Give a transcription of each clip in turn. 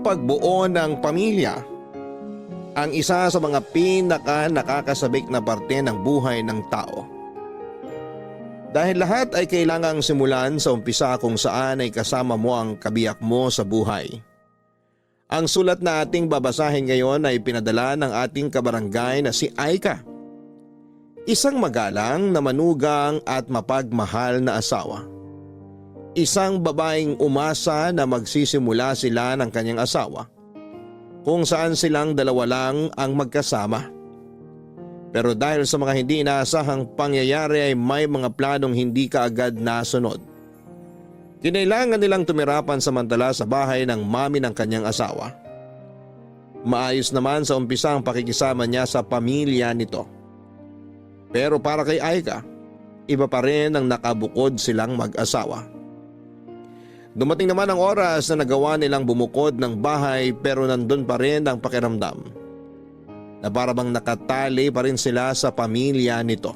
pagbuo ng pamilya ang isa sa mga nakakasabik na parte ng buhay ng tao. Dahil lahat ay kailangang simulan sa umpisa kung saan ay kasama mo ang kabiyak mo sa buhay. Ang sulat na ating babasahin ngayon ay pinadala ng ating kabarangay na si Aika. Isang magalang na manugang at mapagmahal na asawa. Isang babaeng umasa na magsisimula sila ng kanyang asawa, kung saan silang dalawa lang ang magkasama. Pero dahil sa mga hindi inaasahang pangyayari ay may mga planong hindi kaagad nasunod. Kinailangan nilang tumira pansamantala sa bahay ng mami ng kanyang asawa. Maayos naman sa umpisa ang pakikisama niya sa pamilya nito. Pero para kay Aika, iba pa rin ang nakabukod silang mag-asawa. Dumating naman ang oras na nagawa nilang bumukod ng bahay pero nandun pa rin ang pakiramdam na para bang nakatali pa rin sila sa pamilya nito.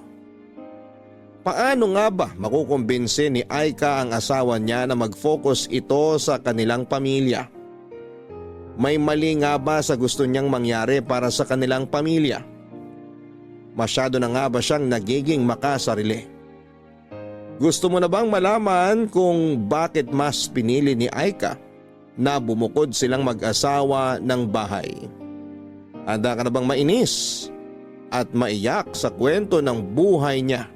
Paano nga ba makukumbinsi ni Aika ang asawa niya na mag-focus ito sa kanilang pamilya? May mali nga ba sa gusto niyang mangyari para sa kanilang pamilya? Masyado na nga ba siyang nagiging makasarili? Gusto mo na bang malaman kung bakit mas pinili ni Aika na bumukod silang mag-asawa ng bahay? Handa ka na bang mainis at maiyak sa kwento ng buhay niya?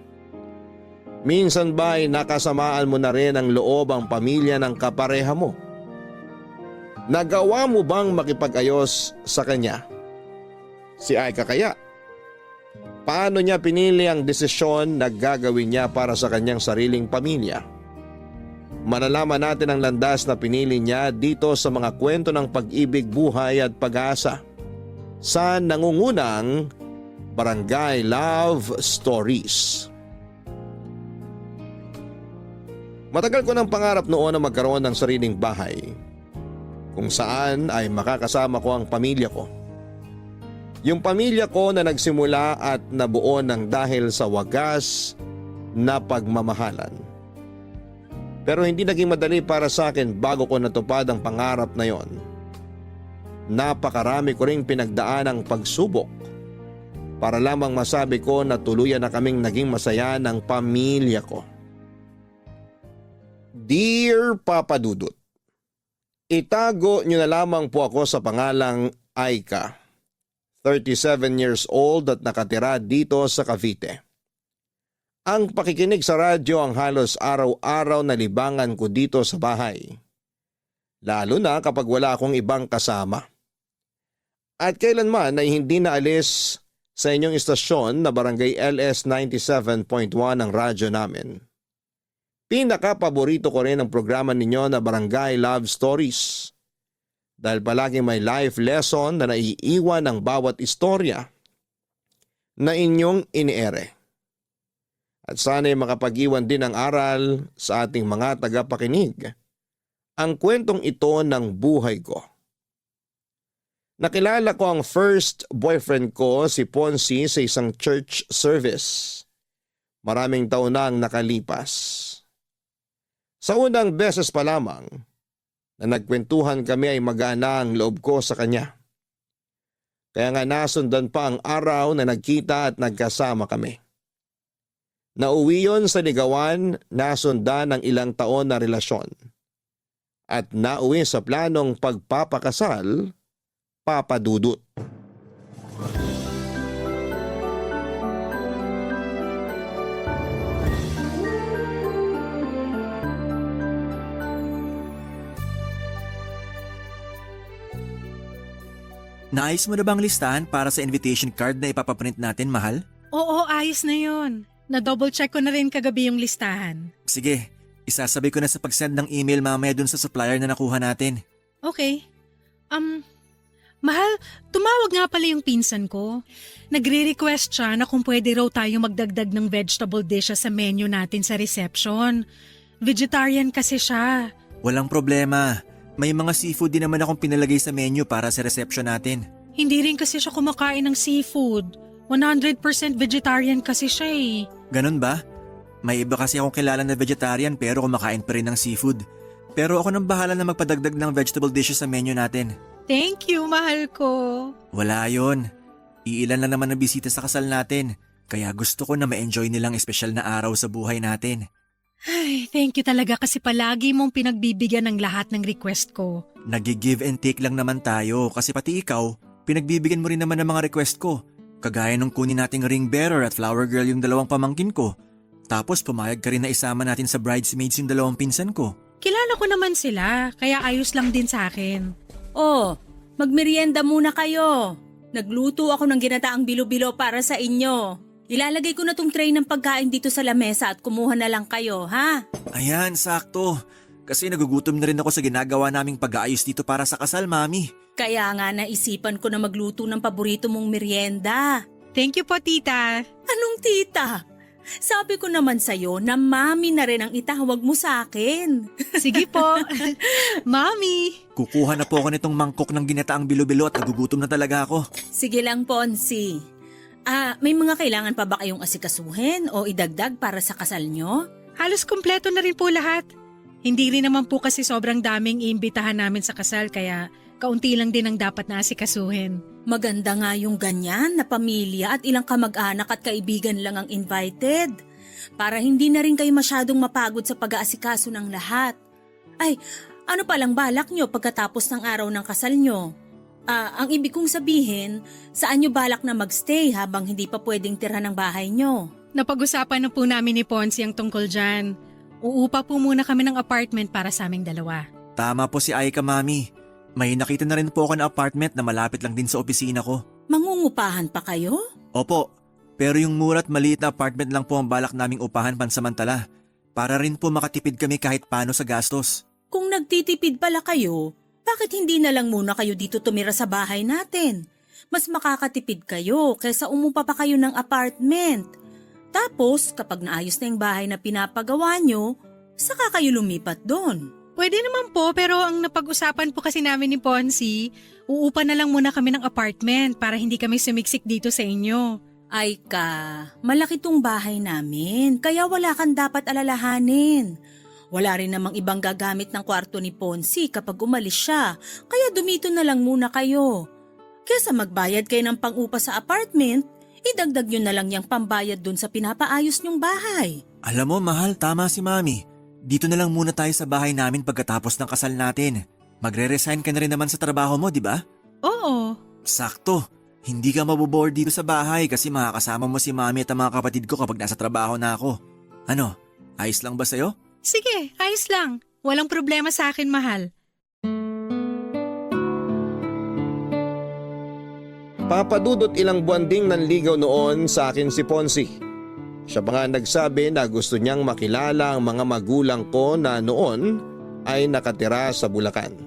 Minsan ba ay nakasamaan mo na rin ang loob ang pamilya ng kapareha mo? Nagawa mo bang makipag-ayos sa kanya? Si Aika kaya? Paano niya pinili ang desisyon na gagawin niya para sa kanyang sariling pamilya? Malalaman natin ang landas na pinili niya dito sa mga kwento ng pag-ibig, buhay at pag-asa sa nangungunang Barangay Love Stories. Matagal ko ng pangarap noon na magkaroon ng sariling bahay kung saan ay makakasama ko ang pamilya ko. Yung pamilya ko na nagsimula at nabuo ng dahil sa wagas na pagmamahalan. Pero hindi naging madali para sa akin bago ko natupad ang pangarap na yon. Napakarami ko ring pinagdaan ang pagsubok para lamang masabi ko na tuluyan na kaming naging masaya ng pamilya ko. Dear Papa Dudut, itago niyo na lamang po ako sa pangalang Aika. 37 years old at nakatira dito sa Cavite. Ang pakikinig sa radyo ang halos araw-araw na libangan ko dito sa bahay. Lalo na kapag wala akong ibang kasama. At kailanman ay hindi naalis sa inyong istasyon na Barangay LS 97.1 ang radyo namin. Pinaka-paborito ko rin ang programa ninyo na Barangay Love Stories. Dahil palagi may life lesson na naiiwan ng bawat istorya na inyong iniere. At sana'y makapag-iwan din ng aral sa ating mga tagapakinig ang kwentong ito ng buhay ko. Nakilala ko ang first boyfriend ko si Ponzi sa isang church service. Maraming taon na ang nakalipas. Sa unang beses pa lamang na nagkwentuhan kami ay magaan ang loob ko sa kanya. Kaya nga nasundan pa ang araw na nagkita at nagkasama kami. Nauwi yon sa ligawan, nasundan ng ilang taon na relasyon. At nauwi sa planong pagpapakasal, Papa Dudut. Naayos mo na bang listahan para sa invitation card na ipapaprint natin, mahal? Oo, ayos na yun. Na-double check ko na rin kagabi yung listahan. Sige, isasabay ko na sa pag-send ng email mamaya dun sa supplier na nakuha natin. Okay. Mahal, tumawag nga pala yung pinsan ko. Nagre-request siya na kung pwede raw tayo magdagdag ng vegetable dishes sa menu natin sa reception. Vegetarian kasi siya. Walang problema. May mga seafood din naman akong pinalagay sa menu para sa reception natin. Hindi rin kasi siya kumakain ng seafood. 100% vegetarian kasi siya eh. Ganun ba? May iba kasi akong kilala na vegetarian pero kumakain pa rin ng seafood. Pero ako nang bahala na magpadagdag ng vegetable dishes sa menu natin. Thank you, mahal ko. Wala yon. Iilan lang naman ang bisita sa kasal natin. Kaya gusto ko na ma-enjoy nilang espesyal na araw sa buhay natin. Ay, thank you talaga kasi palagi mong pinagbibigyan ng lahat ng request ko. Nag-give and take lang naman tayo kasi pati ikaw, pinagbibigyan mo rin naman ng mga request ko. Kagaya nung kunin nating ring bearer at flower girl yung dalawang pamangkin ko. Tapos pumayag ka rin na isama natin sa bridesmaids yung dalawang pinsan ko. Kilala ko naman sila, kaya ayos lang din sa akin. Oh, magmerienda muna kayo. Nagluto ako ng ginataang bilo-bilo para sa inyo. Ilalagay ko na tong tray ng pagkain dito sa lamesa at kumuha na lang kayo, ha? Ayan, sakto. Kasi nagugutom na rin ako sa ginagawa naming pag-aayos dito para sa kasal, Mami. Kaya nga naisipan ko na magluto ng paborito mong merienda. Thank you po, tita. Anong tita? Sabi ko naman sa'yo na mami na rin ang itawag mo sa akin. Sige po. Mami. Kukuha na po ako nitong mangkok ng ginataang bilo-bilo at nagugutom na talaga ako. Sige lang, Ponsi. May mga kailangan pa ba kayong asikasuhin o idagdag para sa kasal nyo? Halos kumpleto na rin po lahat. Hindi rin naman po kasi sobrang daming iimbitahan namin sa kasal kaya kaunti lang din ang dapat na asikasuhin. Maganda nga yung ganyan na pamilya at ilang kamag-anak at kaibigan lang ang invited. Para hindi na rin kayo masyadong mapagod sa pag-aasikaso ng lahat. Ay, ano palang balak nyo pagkatapos ng araw ng kasal nyo? Ang ibig kong sabihin, saan nyo balak na magstay habang hindi pa pwedeng tira ng bahay nyo? Napag-usapan na po namin ni Ponsi ang tungkol dyan. Uupa po muna kami ng apartment para sa aming dalawa. Tama po si Aika, Mami. May nakita na rin po ako na apartment na malapit lang din sa opisina ko. Mangungupahan pa kayo? Opo, pero yung mura at maliit na apartment lang po ang balak naming upahan pansamantala. Para rin po makatipid kami kahit paano sa gastos. Kung nagtitipid pala kayo, bakit hindi na lang muna kayo dito tumira sa bahay natin? Mas makakatipid kayo kaysa umupa pa kayo ng apartment. Tapos, kapag naayos na yung bahay na pinapagawa nyo, saka kayo lumipat doon. Pwede naman po pero ang napag-usapan po kasi namin ni Ponsi, uupa na lang muna kami ng apartment para hindi kami sumiksik dito sa inyo. Ay ka, malaki tong bahay namin, kaya wala kang dapat alalahanin. Wala rin namang ibang gagamit ng kwarto ni Ponsi kapag umalis siya, kaya dumito na lang muna kayo. Kesa magbayad kayo ng pang-upa sa apartment, idagdag nyo na lang yung pambayad dun sa pinapaayos nyong bahay. Alam mo, mahal, tama si Mami. Dito na lang muna tayo sa bahay namin pagkatapos ng kasal natin. Magre-resign ka na rin naman sa trabaho mo, di ba? Oo. Sakto. Hindi ka maboboard dito sa bahay kasi makakasama mo si Mami at ang mga kapatid ko kapag nasa trabaho na ako. Ano, ayos lang ba sa'yo? Sige, ayos lang. Walang problema sa akin, mahal. Papadudot ilang buwan ding nanligaw noon sa akin si Ponsi. Siya pa nga nagsabi na gusto niyang makilala ang mga magulang ko na noon ay nakatira sa Bulacan.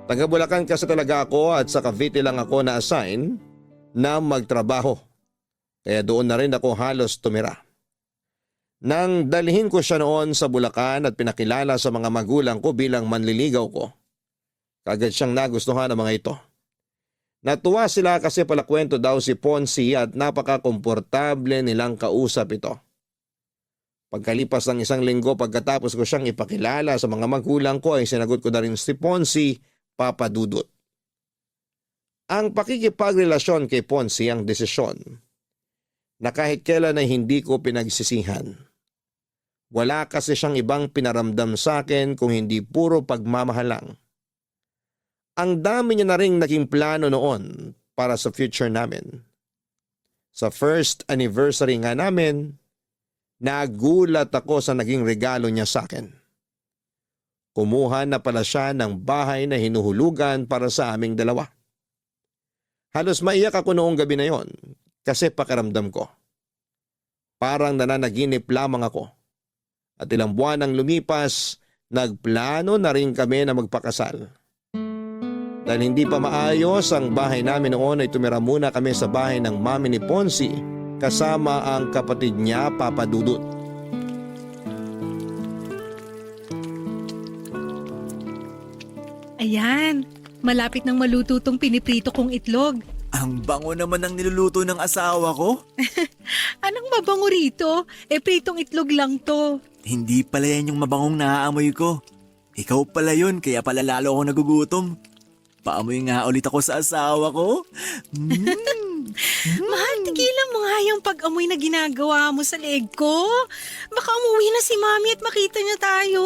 Taga Bulacan kasi talaga ako at sa Cavite lang ako na-assign na magtrabaho. Kaya doon na rin ako halos tumira. Nang dalhin ko siya noon sa Bulacan at pinakilala sa mga magulang ko bilang manliligaw ko, kagad siyang nagustuhan ng mga ito. Natuwa sila kasi palakwento daw si Ponsi at napaka-komportable nilang kausap ito. Pagkalipas ng isang linggo pagkatapos ko siyang ipakilala sa mga magulang ko ay sinagot ko na rin si Ponsi, Papa Dudut. Ang pakikipagrelasyon kay Ponsi ang desisyon na kahit kailan ay hindi ko pinagsisihan. Wala kasi siyang ibang pinaramdam sa akin kung hindi puro pagmamahalang. Ang dami niya na ring naging plano noon para sa future namin. Sa first anniversary nga namin, nagulat ako sa naging regalo niya sa akin. Kumuha na pala siya ng bahay na hinuhulugan para sa aming dalawa. Halos maiyak ako noong gabi na yon kasi pakiramdam ko. Parang nananaginip lamang ako. At ilang buwan nang lumipas, nagplano na rin kami na magpakasal. Dahil hindi pa maayos ang bahay namin noon ay tumira muna kami sa bahay ng mami ni Ponsi kasama ang kapatid niya, Papa Dudut. Ayan, malapit nang maluto tong piniprito kong itlog. Ang bango naman ng niluluto ng asawa ko. Anong mabango rito? Pritong itlog lang to. Hindi pala yan yung mabangong naaamoy ko. Ikaw pala yun, kaya pala lalo ako nagugutom. Paamoy nga ulit ako sa asawa ko. Mahal, tigilan mo nga yung pag-amoy na ginagawa mo sa leeg ko. Baka umuwi na si Mami at makita niya tayo.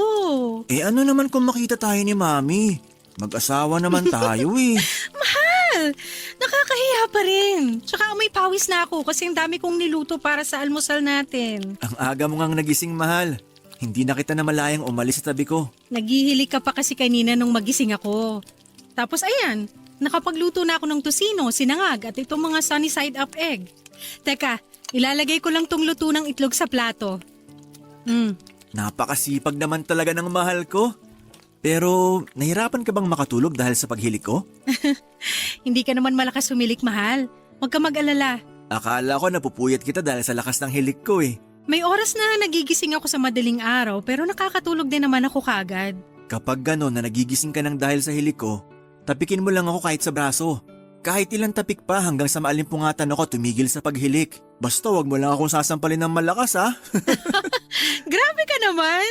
Eh ano naman kung makita tayo ni Mami? Mag-asawa naman tayo eh. Mahal, nakakahiya pa rin. Tsaka amoy pawis na ako kasi ang dami kong niluto para sa almusal natin. Ang aga mo ngang nagising, mahal. Hindi na kita na malayang umalis sa tabi ko. Naghihilig ka pa kasi kanina nung magising ako. Tapos ayan, nakapagluto na ako ng tosino, sinangag at itong mga sunny side up egg. Teka, ilalagay ko lang tong luto ng itlog sa plato. Napakasipag naman talaga ng mahal ko. Pero nahirapan ka bang makatulog dahil sa paghilig ko? Hindi ka naman malakas humilik, mahal. Huwag ka mag-alala. Akala ko napupuyat kita dahil sa lakas ng hilik ko eh. May oras na nagigising ako sa madaling araw pero nakakatulog din naman ako kagad. Kapag gano'n na nagigising ka ng dahil sa hilik ko, tapikin mo lang ako kahit sa braso. Kahit ilang tapik pa hanggang sa maalimpungatan ako tumigil sa paghilik. Basta wag mo lang akong sasampalin ng malakas ha. Grabe ka naman!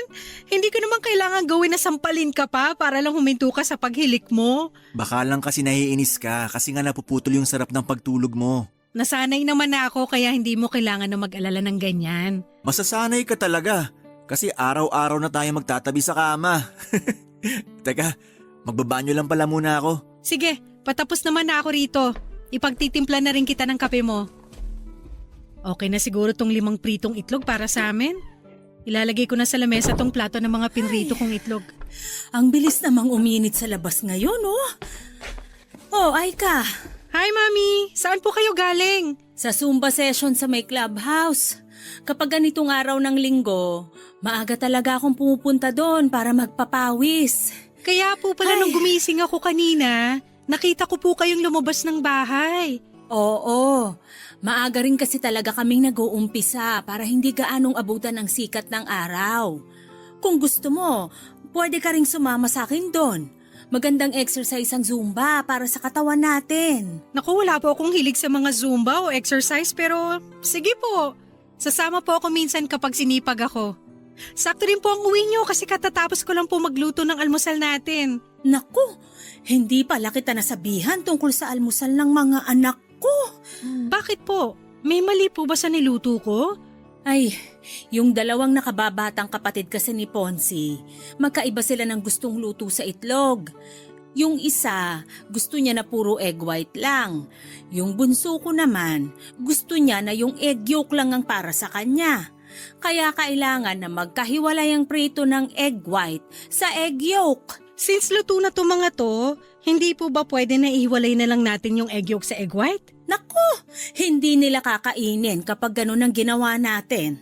Hindi ko naman kailangan gawin na sampalin ka pa para lang huminto ka sa paghilik mo. Baka lang kasi naiinis ka kasi nga napuputol yung sarap ng pagtulog mo. Nasanay naman na ako kaya hindi mo kailangan na mag-alala ng ganyan. Masasanay ka talaga kasi araw-araw na tayo magtatabi sa kama. Teka, magbabanyo lang pala muna ako. Sige, patapos naman na ako rito. Ipagtitimpla na rin kita ng kape mo. Okay na siguro tong 5 pritong itlog para sa amin? Ilalagay ko na sa lamesa tong plato ng mga pinrito kong itlog. Ang bilis namang uminit sa labas ngayon, oh. Oh, Aika. Hi, Mami! Saan po kayo galing? Sa Zumba session sa may clubhouse. Kapag ganitong araw ng linggo, maaga talaga akong pumupunta doon para magpapawis. Kaya po pala nung gumising ako kanina, nakita ko po kayong lumabas ng bahay. Oo, maaga rin kasi talaga kaming nag-uumpisa para hindi gaanong abutan ng sikat ng araw. Kung gusto mo, pwede ka ring sumama sa akin doon. Magandang exercise ang Zumba para sa katawan natin. Naku, wala po akong hilig sa mga Zumba o exercise pero sige po. Sasama po ako minsan kapag sinipag ako. Sakto rin po ang uwi niyo kasi katatapos ko lang po magluto ng almusal natin. Naku, hindi pala kita nasabihan tungkol sa almusal ng mga anak ko. Bakit po? May mali po ba sa niluto ko? Ay, yung dalawang nakababatang kapatid kasi ni Ponzi, magkaiba sila ng gustong luto sa itlog. Yung isa, gusto niya na puro egg white lang. Yung bunso ko naman, gusto niya na yung egg yolk lang ang para sa kanya. Kaya kailangan na magkahiwalay ang prito ng egg white sa egg yolk. Since luto na to mga to, hindi po ba pwede na ihiwalay na lang natin yung egg yolk sa egg white? Naku, hindi nila kakainin kapag ganun ang ginawa natin.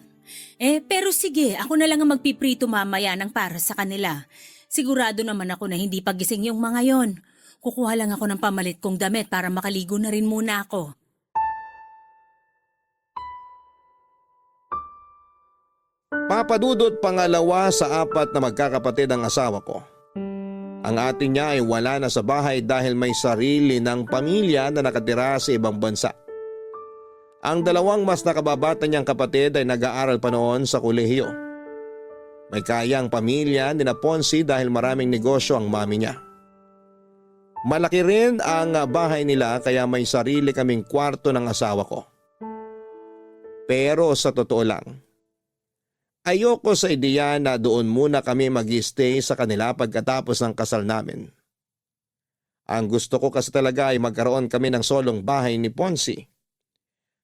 Pero sige, ako na lang ang magpiprito mamaya ng para sa kanila. Sigurado naman ako na hindi pagising yung mga yon. Kukuha lang ako ng pamalit kong damit para makaligo na rin muna ako. Papadudot pangalawa sa 4 na magkakapatid ang asawa ko. Ang ate niya ay wala na sa bahay dahil may sarili ng pamilya na nakatira sa ibang bansa. Ang 2 mas nakababata niyang kapatid ay nag-aaral pa noon sa kolehiyo. May kayang pamilya ni na Ponzi dahil maraming negosyo ang mami niya. Malaki rin ang bahay nila kaya may sarili kaming kwarto ng asawa ko. Pero sa totoo lang, ayoko sa ideya na doon muna kami mag-stay sa kanila pagkatapos ng kasal namin. Ang gusto ko kasi talaga ay magkaroon kami ng solong bahay ni Ponzi.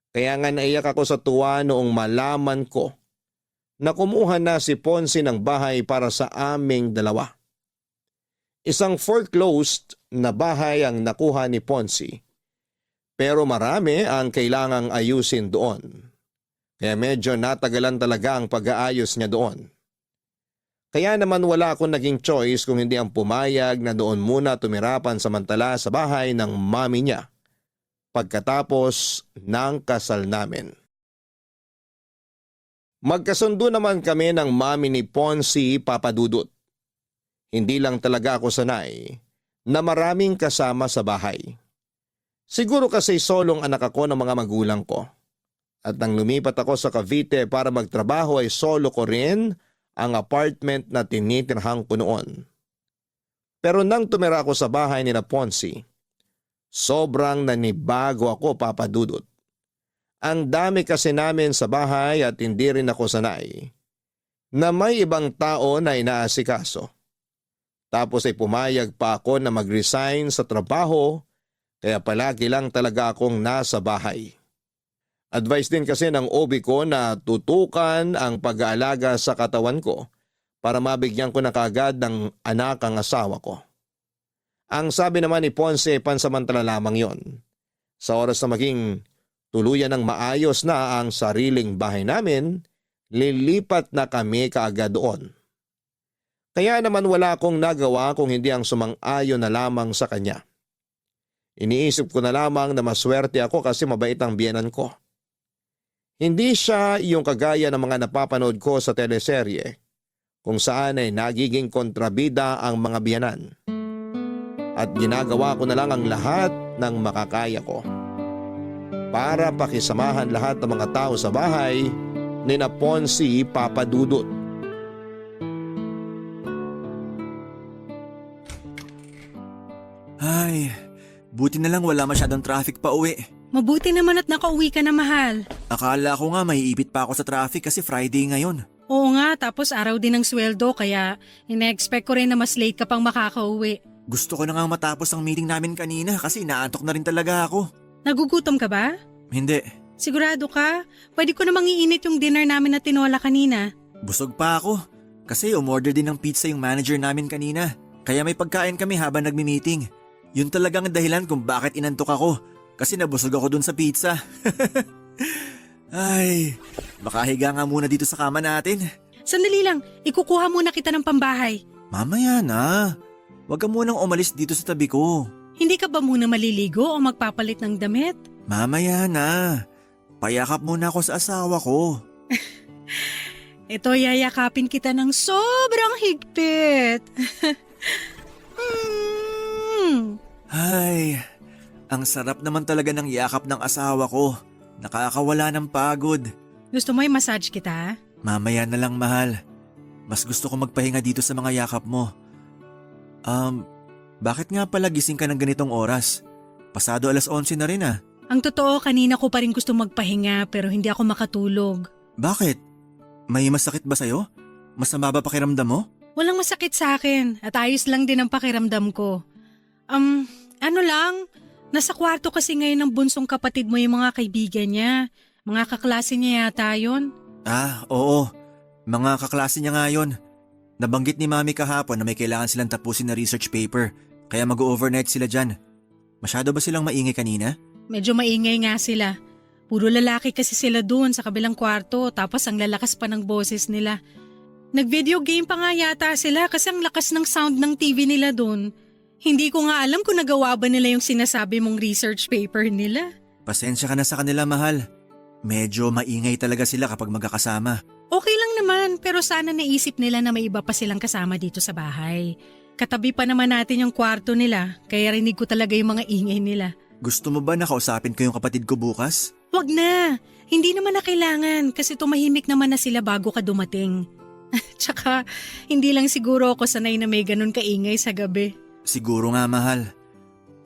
Kaya nga naiyak ako sa tuwa noong malaman ko na kumuha na si Ponzi ng bahay para sa aming 2. Isang foreclosed na bahay ang nakuha ni Ponzi, pero marami ang kailangang ayusin doon. Kaya medyo natagalan talaga ang pag-aayos niya doon. Kaya naman wala akong naging choice kung hindi ang pumayag na doon muna tumira pansamantala sa bahay ng mami niya pagkatapos ng kasal namin. Magkasundo naman kami ng mami ni Ponzi, Papa Dudut. Hindi lang talaga ako sanay na maraming kasama sa bahay. Siguro kasi solong anak ako ng mga magulang ko. At nang lumipat ako sa Cavite para magtrabaho ay solo ko rin ang apartment na tinitirhan ko noon. Pero nang tumira ako sa bahay ni Ponce, sobrang nanibago ako, Papa Dudut. Ang dami kasi namin sa bahay at hindi rin ako sanay na may ibang tao na inaasikaso. Tapos ay pumayag pa ako na mag-resign sa trabaho, kaya palagi lang talaga akong nasa bahay. Advice din kasi ng OB ko na tutukan ang pag-aalaga sa katawan ko para mabigyan ko na kagad ng anak ang asawa ko. Ang sabi naman ni Ponce, pansamantala lamang yon. Sa oras na maging tuluyan ng maayos na ang sariling bahay namin, lilipat na kami kaagad doon. Kaya naman wala akong nagawa kung hindi ang sumang-ayon na lamang sa kanya. Iniisip ko na lamang na maswerte ako kasi mabait ang biyenan ko. Hindi siya yung kagaya ng mga napapanood ko sa teleserye kung saan ay nagiging kontrabida ang mga biyanan. At ginagawa ko na lang ang lahat ng makakaya ko para pakisamahan lahat ng mga tao sa bahay ni Ponce, Papa Dudut. Ay, buti na lang wala masyadong traffic pa uwi. Mabuti naman at nakauwi ka na, mahal. Akala ko nga maiipit pa ako sa traffic kasi Friday ngayon. Oo nga, tapos araw din ng sweldo kaya ina-expect ko rin na mas late ka pang makakauwi. Gusto ko na nga matapos ang meeting namin kanina kasi naantok na rin talaga ako. Nagugutom ka ba? Hindi, Sigurado ka? Pwede ko namang iinit yung dinner namin na tinola kanina. busog pa ako. Kasi umorder din ng pizza yung manager namin kanina. Kaya may pagkain kami habang nagmi-meeting. Yun talagang dahilan kung bakit inantok ako. Kasi nabusog ako dun sa pizza. Ay, makahiga nga muna dito sa kama natin. Sandali lang, ikukuha muna kita ng pambahay. Mamaya na. Huwag ka munang umalis dito sa tabi ko. Hindi ka ba muna maliligo o magpapalit ng damit? Mamaya na. Payakap muna ako sa asawa ko. Ito, yayakapin kita ng sobrang higpit. Ay, ang sarap naman talaga ng yakap ng asawa ko. Nakakawala ng pagod. Gusto mo i-massage kita? Mamaya na lang, mahal. Mas gusto ko magpahinga dito sa mga yakap mo. Bakit nga pala gising ka ng ganitong oras? Pasado 11:00 na rin ah. Ang totoo, kanina ko pa rin gusto magpahinga pero hindi ako makatulog. Bakit? May masakit ba sa'yo? Masama ba pakiramdam mo? Walang masakit sa akin at ayos lang din ang pakiramdam ko. Ano lang, nasa kwarto kasi ngayon ng bunsong kapatid mo yung mga kaibigan niya. Mga kaklase niya yata yun. Ah, oo. Mga kaklase niya nga yun. Nabanggit ni Mami kahapon na may kailangan silang tapusin na research paper, kaya mag-overnight sila dyan. Masyado ba silang maingay kanina? Medyo maingay nga sila. Puro lalaki kasi sila doon sa kabilang kwarto tapos ang lalakas pa ng boses nila. Nag-video game pa nga yata sila kasi ang lakas ng sound ng TV nila doon. Hindi ko nga alam kung nagawa ba nila yung sinasabi mong research paper nila. Pasensya ka na sa kanila, mahal. Medyo maingay talaga sila kapag magkakasama. Okay lang naman pero sana naisip nila na may iba pa silang kasama dito sa bahay. Katabi pa naman natin yung kwarto nila kaya rinig ko talaga yung mga ingay nila. Gusto mo ba nakausapin ko yung kapatid ko bukas? Wag na, hindi naman na kailangan kasi tumahimik naman na sila bago ka dumating. Tsaka hindi lang siguro ako sanay na may ganun kaingay sa gabi. Siguro nga, mahal.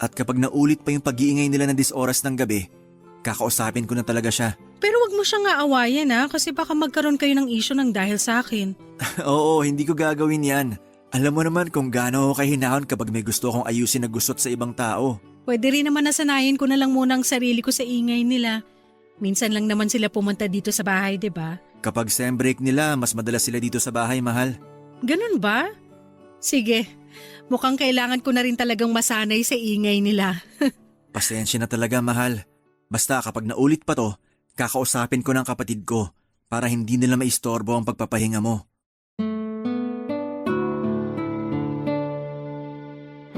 At kapag naulit pa yung pag-iingay nila ng oras ng gabi, kakausapin ko na talaga siya. Pero wag mo siyang aawayan kasi baka magkaroon kayo ng issue ng dahil sa akin. Oo, hindi ko gagawin yan. Alam mo naman kung gaano ako kahinahon kapag may gusto akong ayusin na gusot sa ibang tao. Pwede rin naman nasanayin ko na lang muna ang sarili ko sa ingay nila. Minsan lang naman sila pumunta dito sa bahay, 'di ba? Kapag sem break nila, mas madalas sila dito sa bahay, mahal. Ganun ba? Sige, mukhang kailangan ko na rin talagang masanay sa ingay nila. Pasensya na talaga, mahal. Basta kapag naulit pa to, kakausapin ko ng kapatid ko para hindi nila maistorbo ang pagpapahinga mo.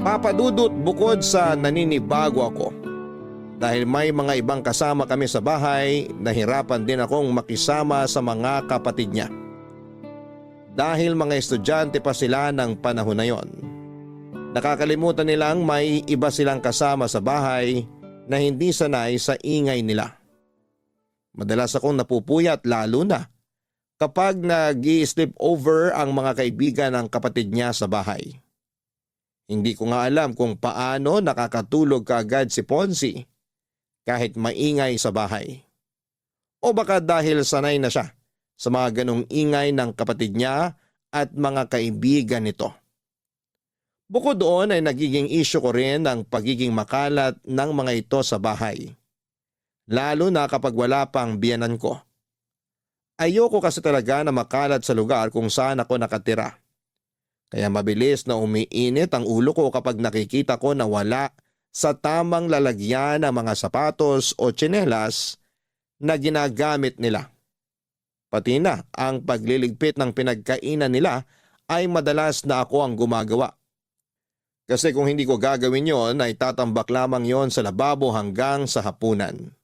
Papa Dudut, bukod sa naninibago ako dahil may mga ibang kasama kami sa bahay, nahirapan din akong makisama sa mga kapatid niya. Dahil mga estudyante pa sila ng panahon na yon. Nakakalimutan nilang may iba silang kasama sa bahay na hindi sanay sa ingay nila. Madalas akong napupuyat lalo na kapag nag-i-sleep over ang mga kaibigan ng kapatid niya sa bahay. Hindi ko nga alam kung paano nakakatulog kaagad si Ponzi kahit maingay sa bahay. O baka dahil sanay na siya sa mga ganong ingay ng kapatid niya at mga kaibigan nito. Bukod doon ay nagiging issue ko rin ang pagiging makalat ng mga ito sa bahay. Lalo na kapag wala pang biyanan ko. Ayoko kasi talaga na makalat sa lugar kung saan ako nakatira. Kaya mabilis na umiinit ang ulo ko kapag nakikita ko na wala sa tamang lalagyan ng mga sapatos o tsinelas na ginagamit nila. Pati na ang pagliligpit ng pinagkainan nila ay madalas na ako ang gumagawa. Kasi kung hindi ko gagawin yon ay tatambak lamang yon sa lababo hanggang sa hapunan.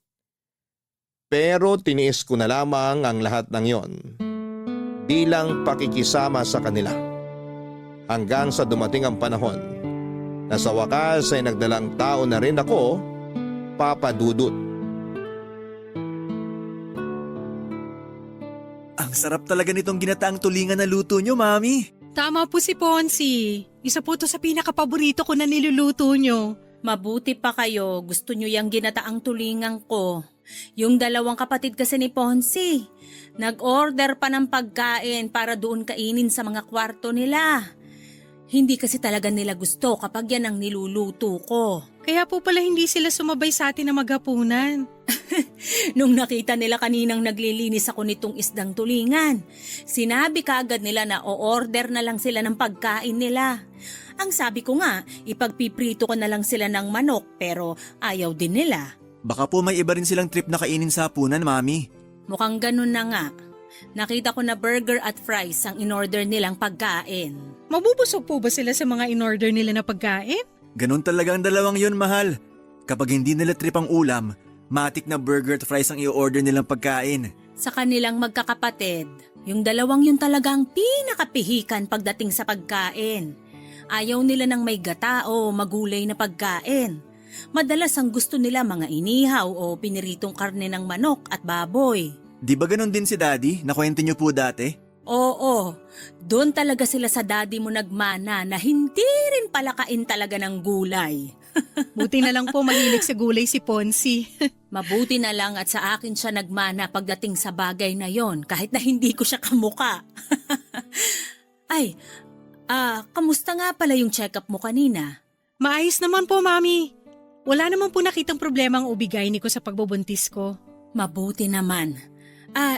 Pero tiniis ko na lamang ang lahat ng yon bilang pakikisama sa kanila. Hanggang sa dumating ang panahon na sa wakas ay nagdalang tao na rin ako, Papa Dudut. Ang sarap talaga nitong ginataang tulingan na luto nyo, Mami. Tama po si Ponzi. Isa po to sa pinakapaborito ko na niluluto nyo. Mabuti pa kayo, gusto nyo yung ginataang tulingan ko. Yung dalawang kapatid kasi ni Ponzi, nag-order pa ng pagkain para doon kainin sa mga kwarto nila. Hindi kasi talaga nila gusto kapag yan ang niluluto ko. Kaya po pala hindi sila sumabay sa atin na maghapunan. Nung nakita nila kaninang naglilinis ako nitong isdang tulingan, sinabi kaagad nila na o-order na lang sila ng pagkain nila. Ang sabi ko nga, ipagpiprito ko na lang sila ng manok pero ayaw din nila. Baka po may iba rin silang trip na kainin sa hapunan, Mami. Mukhang ganun na nga. Nakita ko na burger at fries ang in-order nilang pagkain. Mabubusog po ba sila sa mga in-order nila na pagkain? Ganun talaga ang dalawang yun, mahal. Kapag hindi nila trip ang ulam, matik na burger at fries ang i-order nilang pagkain. Sa kanilang magkakapatid, yung dalawang yun talagang pinakapihikan pagdating sa pagkain. Ayaw nila ng may gata o magulay na pagkain. Madalas ang gusto nila mga inihaw o piniritong karne ng manok at baboy. Di ba ganun din si Daddy? Nakwento niyo po dati? Oo, doon talaga sila sa daddy mo nagmana na hindi rin palakain talaga ng gulay. Buti na lang po mahilig sa gulay si Ponzi. Mabuti na lang at sa akin siya nagmana pagdating sa bagay na yon kahit na hindi ko siya kamuka. Ay, kamusta nga pala yung check-up mo kanina? Maayos naman po, Mami. Wala naman po nakitang problema ang ubigay ni ko sa pagbubuntis ko. Mabuti naman.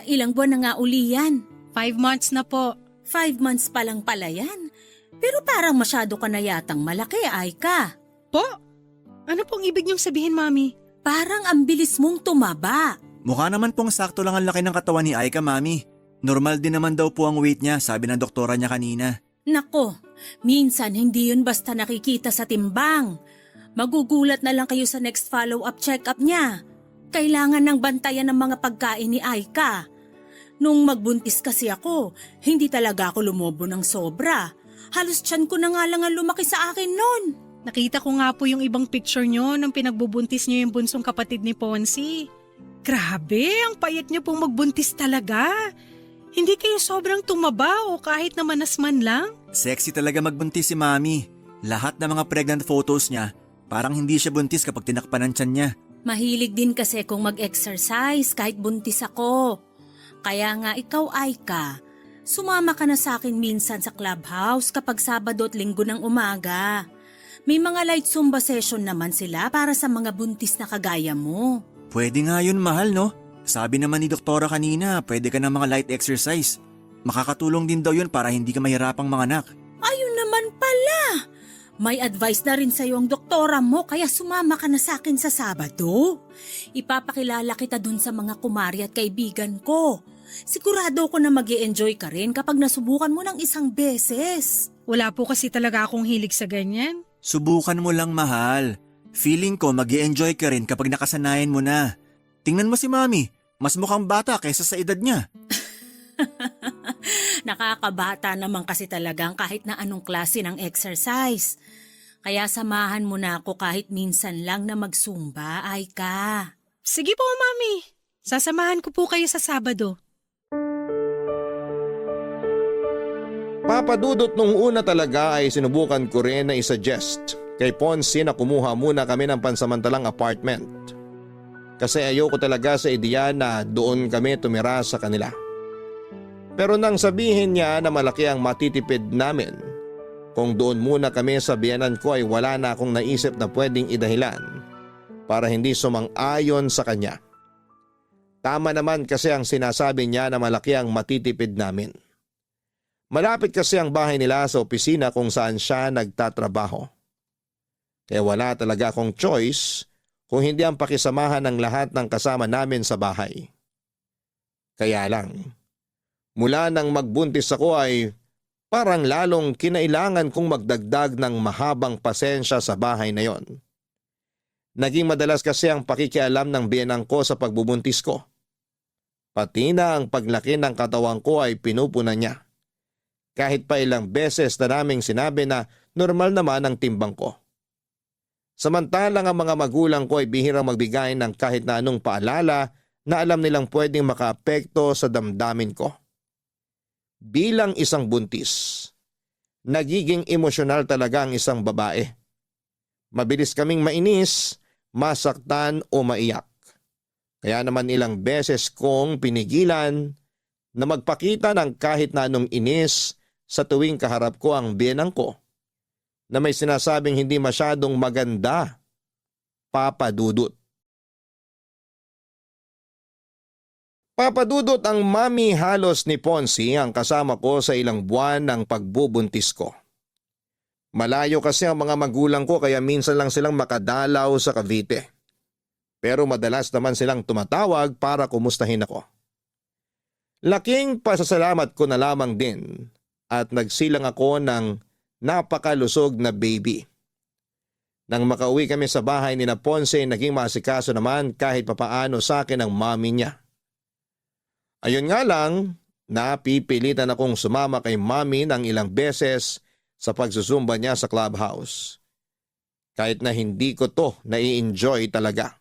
Ilang buwan na nga uli yan? 5 months na po. 5 months pa lang pala yan. Pero parang masyado ka na yatang malaki, Aika. Po? Ano pong ibig niyong sabihin, Mami? Parang ang bilis mong tumaba. Mukha naman pong sakto lang ang laki ng katawan ni Aika, Mami. Normal din naman daw po ang weight niya, sabi ng doktora niya kanina. Nako, minsan hindi yun basta nakikita sa timbang. Magugulat na lang kayo sa next follow-up check-up niya. Kailangan ng bantayan ng mga pagkain ni Aika. Nung magbuntis kasi ako, hindi talaga ako lumobo ng sobra. Halos tiyan ko na nga lang ang lumaki sa akin nun. Nakita ko nga po yung ibang picture niyo nung pinagbubuntis niyo yung bunsong kapatid ni Ponzi. Grabe, ang payat niyo pong magbuntis talaga. Hindi kayo sobrang tumaba o kahit na manas man lang? Sexy talaga magbuntis si Mami. Lahat ng mga pregnant photos niya, parang hindi siya buntis kapag tinakpan ang tiyan niya. Mahilig din kasi kung mag-exercise kahit buntis ako. Kaya nga ikaw, Aika, sumama ka na sa akin minsan sa clubhouse kapag Sabado at Linggo ng umaga. May mga light Zumba session naman sila para sa mga buntis na kagaya mo. Pwede nga yun, mahal, no? Sabi naman ni doktora kanina, pwede ka ng mga light exercise. Makakatulong din daw yun para hindi ka mahirapang manganak. Ayun naman pala! May advice na rin sa'yo ang doktora mo kaya sumama ka na sa akin sa Sabado. Ipapakilala kita dun sa mga kumari at kaibigan ko. Sigurado ko na mag-i-enjoy ka rin kapag nasubukan mo ng isang beses. Wala po kasi talaga akong hilig sa ganyan. Subukan mo lang, mahal. Feeling ko mag-i-enjoy ka rin kapag nakasanayan mo na. Tingnan mo si Mami, mas mukhang bata kaysa sa edad niya. Nakakabata naman kasi talagang kahit na anong klase ng exercise. Kaya samahan mo na ako kahit minsan lang na magsumba, Aika. Sige po, Mami. Sasamahan ko po kayo sa Sabado. Papadudot nung una talaga ay sinubukan ko rin na isuggest kay Ponce na kumuha muna kami ng pansamantalang apartment. Kasi ayoko talaga sa ideya na doon kami tumira sa kanila. Pero nang sabihin niya na malaki ang matitipid namin, kung doon muna kami sa biyanan ko ay wala na akong naisip na pwedeng idahilan para hindi sumang-ayon sa kanya. Tama naman kasi ang sinasabi niya na malaki ang matitipid namin. Malapit kasi ang bahay nila sa opisina kung saan siya nagtatrabaho. Kaya wala talaga akong choice kung hindi ang pakisamahan ng lahat ng kasama namin sa bahay. Kaya lang, mula nang magbuntis ako ay parang lalong kinailangan kong magdagdag ng mahabang pasensya sa bahay na yon. Naging madalas kasi ang pakikialam ng biyenang ko sa pagbubuntis ko. Pati na ang paglaki ng katawan ko ay pinupunan niya. Kahit pa ilang beses na naming sinabi na normal naman ang timbang ko. Samantalang ang mga magulang ko ay bihirang magbigay ng kahit na anong paalala na alam nilang pwedeng makaapekto sa damdamin ko. Bilang isang buntis, nagiging emosyonal talaga ang isang babae. Mabilis kaming mainis, masaktan o maiyak. Kaya naman ilang beses kong pinigilan na magpakita ng kahit na anong inis sa tuwing kaharap ko ang biyenang ko na may sinasabing hindi masyadong maganda, Papa Dudut. Papa Dudut, ang mami halos ni Ponce ang kasama ko sa ilang buwan ng pagbubuntis ko. Malayo kasi ang mga magulang ko kaya minsan lang silang makadalaw sa Cavite. Pero madalas naman silang tumatawag para kumustahin ako. Laking pasasalamat ko na lamang din at nagsilang ako ng napakalusog na baby. Nang makauwi kami sa bahay ni na Ponce, naging masikaso naman kahit papaano sa akin ang mami niya. Ayun nga lang, napipilitan akong sumama kay mami ng ilang beses sa pagsusumba niya sa clubhouse. Kahit na hindi ko to nai-enjoy talaga.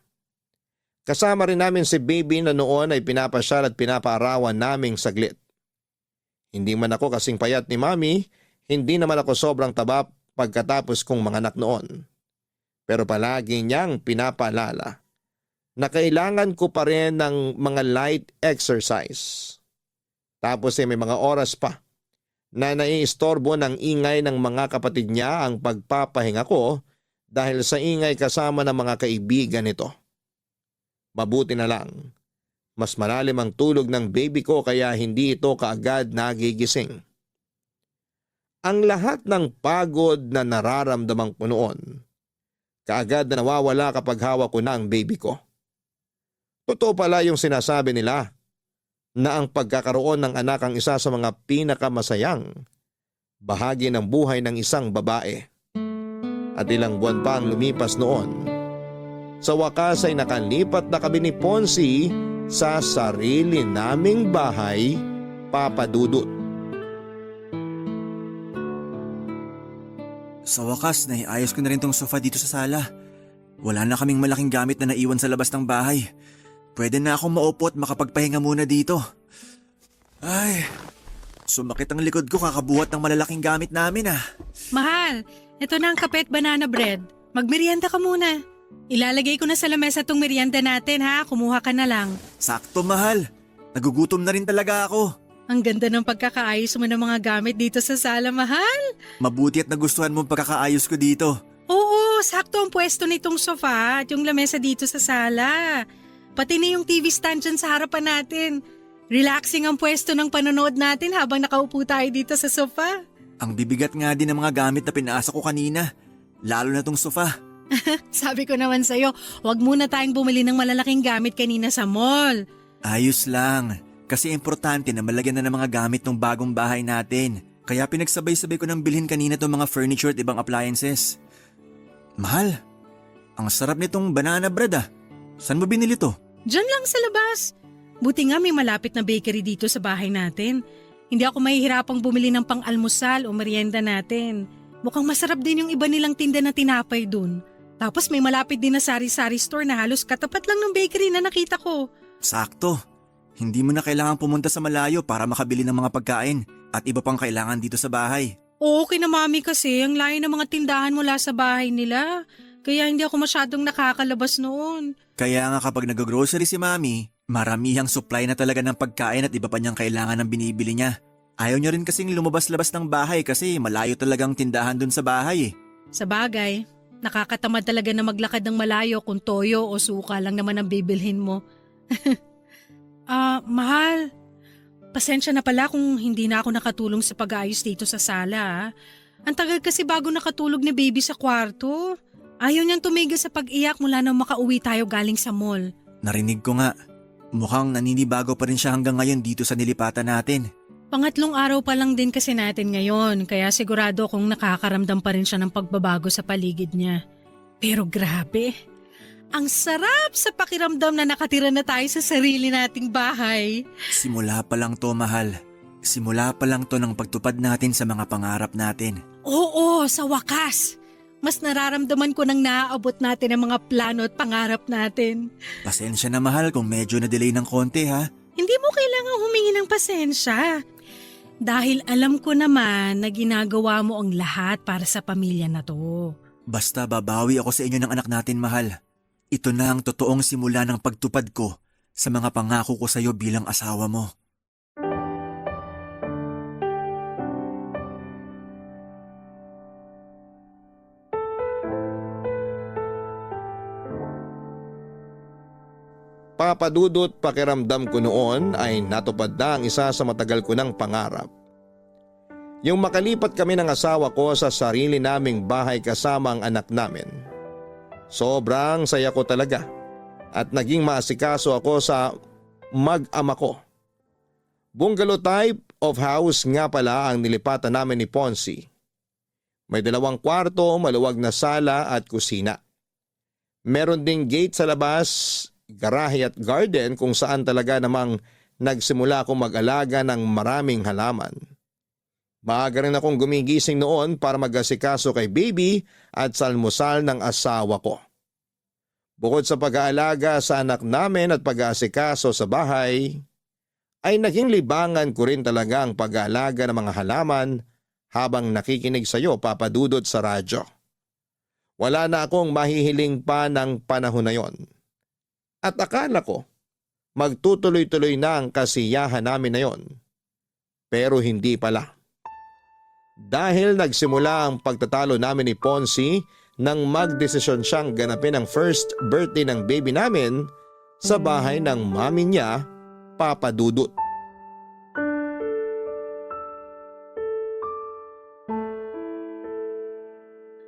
Kasama rin namin si baby na noon ay pinapasyal at pinapaarawan naming saglit. Hindi man ako kasing payat ni mami, hindi naman ako sobrang taba pagkatapos kong manganak noon. Pero palagi niyang pinapaalala na kailangan ko pa rin ng mga light exercise. Tapos may mga oras pa na naiistorbo ng ingay ng mga kapatid niya ang pagpapahinga ko dahil sa ingay kasama ng mga kaibigan nito. Mabuti na lang, mas malalim ang tulog ng baby ko kaya hindi ito kaagad nagigising. Ang lahat ng pagod na nararamdaman ko noon, kaagad na nawawala kapag hawak ko na ang baby ko. Totoo pala yung sinasabi nila na ang pagkakaroon ng anak ang isa sa mga pinakamasayang bahagi ng buhay ng isang babae. At ilang buwan pa ang lumipas noon. Sa wakas ay nakalipat na kami ni Ponce sa sarili naming bahay, Papa Dudut. Sa wakas, naiayos ko na rin tong sofa dito sa sala. Wala na kaming malaking gamit na naiwan sa labas ng bahay. Pwede na akong maupo at makapagpahinga muna dito. Ay, sumakit ang likod ko kakabuhat ng malalaking gamit namin ah. Mahal, ito na ang kape at banana bread. Magmerienda ka muna. Ilalagay ko na sa lamesa tong merienda natin ha, kumuha ka na lang. Sakto mahal, nagugutom na rin talaga ako. Ang ganda ng pagkakaayos mo ng mga gamit dito sa sala, mahal. Mabuti at nagustuhan mo ang pagkakaayos ko dito. Oo, sakto ang pwesto nitong sofa at yung lamesa dito sa sala. Pati na yung TV stand dyan sa harapan natin. Relaxing ang pwesto ng panonood natin habang nakaupo tayo dito sa sofa. Ang bibigat nga din ng mga gamit na pinaasa ko kanina, lalo na tong sofa. Sabi ko naman sa'yo, huwag muna tayong bumili ng malalaking gamit kanina sa mall. Ayos lang, kasi importante na malagyan na ng mga gamit ng bagong bahay natin. Kaya pinagsabay-sabay ko nang bilhin kanina tong mga furniture at ibang appliances. Mahal, ang sarap nitong banana bread ah. Saan mo binili to? Diyan lang sa labas. Buti nga may malapit na bakery dito sa bahay natin. Hindi ako mahihirapang bumili ng pang-almusal o merienda natin. Mukhang masarap din yung iba nilang tinda na tinapay dun. Tapos may malapit din na sari-sari store na halos katapat lang ng bakery na nakita ko. Sakto. Hindi mo na kailangang pumunta sa malayo para makabili ng mga pagkain. at iba pang kailangan dito sa bahay. Okay na mami kasi, ang layo ng mga tindahan mula sa bahay nila. Kaya hindi ako masyadong nakakalabas noon. Kaya nga kapag nag-grocery si Mami, maramihang supply na talaga ng pagkain at iba pa niyang kailangan ng binibili niya. Ayaw niya rin kasing lumabas-labas ng bahay kasi malayo talagang tindahan dun sa bahay eh. Sa bagay, nakakatamad talaga na maglakad ng malayo kung toyo o suka lang naman ang bibilhin mo. Mahal. Pasensya na pala kung hindi na ako nakatulong sa pag-aayos dito sa sala. Ang tagal kasi bago nakatulog ni baby sa kwarto. Ayaw niyang tumigil sa pag-iyak mula nang makauwi tayo galing sa mall. Narinig ko nga, mukhang naninibago pa rin siya hanggang ngayon dito sa nilipatan natin. Pangatlong araw pa lang din kasi natin ngayon, kaya sigurado kung nakakaramdam pa rin siya ng pagbabago sa paligid niya. Pero grabe, ang sarap sa pakiramdam na nakatira na tayo sa sarili nating bahay. Simula pa lang to, mahal. Simula pa lang to ng pagtupad natin sa mga pangarap natin. Oo, sa wakas. Mas nararamdaman ko nang naaabot natin ang mga plano at pangarap natin. Pasensya na, mahal, kung medyo na-delay ng konti ha. Hindi mo kailangang humingi ng pasensya. Dahil alam ko naman na ginagawa mo ang lahat para sa pamilya na to. Basta babawi ako sa inyo ng anak natin, mahal. Ito na ang totoong simula ng pagtupad ko sa mga pangako ko sa iyo bilang asawa mo. Papadudot, pakiramdam ko noon ay natupad na ang isa sa matagal ko ng pangarap. Yung makalipat kami ng asawa ko sa sarili naming bahay kasama ang anak namin. Sobrang saya ko talaga at naging maasikaso ako sa mag-ama ko. Bungalow type of house nga pala ang nilipatan namin ni Ponzi. May 2 kwarto, maluwag na sala at kusina. Meron ding gate sa labas, garahe at garden kung saan talaga namang nagsimula akong mag-alaga ng maraming halaman. Maaga rin akong gumigising noon para mag-asikaso kay baby at sa almusal ng asawa ko. Bukod sa pag-aalaga sa anak namin at pag-aasikaso sa bahay, ay naging libangan ko rin talaga ang pag-aalaga ng mga halaman habang nakikinig sa iyo, Papa Dudut, sa radyo. Wala na akong mahihiling pa ng panahon na yon. At akala ko, magtutuloy-tuloy na ang kasiyahan namin na yon. Pero hindi pala. Dahil nagsimula ang pagtatalo namin ni Ponzi nang magdesisyon siyang ganapin ang first birthday ng baby namin sa bahay ng mami niya, Papa Dudut.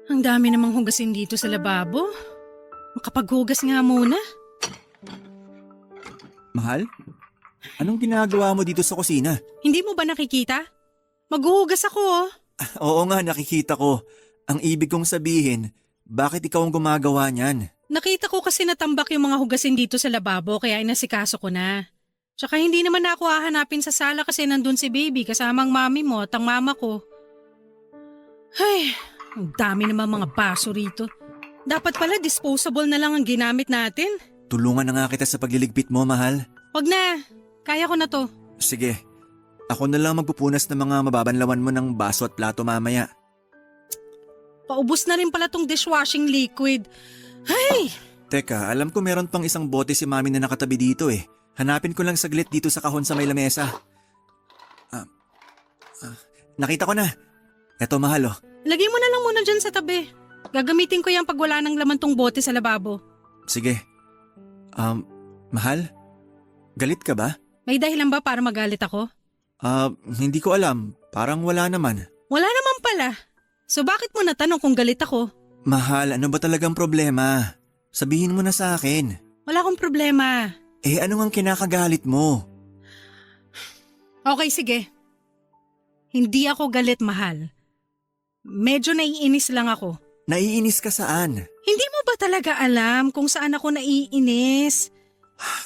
Ang dami namang hugasin dito sa lababo. Makapaghugas nga muna. Mahal? Anong ginagawa mo dito sa kusina? Hindi mo ba nakikita? Maghuhugas ako oh. Oo nga, nakikita ko. Ang ibig kong sabihin, bakit ikaw ang gumagawa niyan? Nakita ko kasi natambak yung mga hugasin dito sa lababo kaya inasikaso ko na. Tsaka hindi naman na ako hahanapin sa sala kasi nandun si baby kasama ang mami mo at ang mama ko. Ay, ang dami naman mga baso rito. Dapat pala disposable na lang ang ginamit natin. Tulungan na nga kita sa pagliligpit mo, mahal. Wag na, kaya ko na to. Sige, ako na lang magpupunas ng mga mababanlawan mo ng baso at plato mamaya. Paubos na rin pala tong dishwashing liquid. Ay! Teka, alam ko meron pang isang bote si mami na nakatabi dito eh. Hanapin ko lang saglit dito sa kahon sa may lamesa. Nakita ko na. Eto, mahal oh. Lagay mo na lang muna dyan sa tabi. Gagamitin ko yan pag wala nang laman tong bote sa lababo. Sige. Mahal? Galit ka ba? May dahilan ba para magalit ako? Hindi ko alam. Parang wala naman. Wala naman pala. So bakit mo natanong kung galit ako? Mahal, ano ba talagang problema? Sabihin mo na sa akin. Wala akong problema. Eh, ano ang kinakagalit mo? Okay, sige. Hindi ako galit, mahal. Medyo naiinis lang ako. Naiinis ka saan? Hindi mo ba talaga alam kung saan ako naiinis?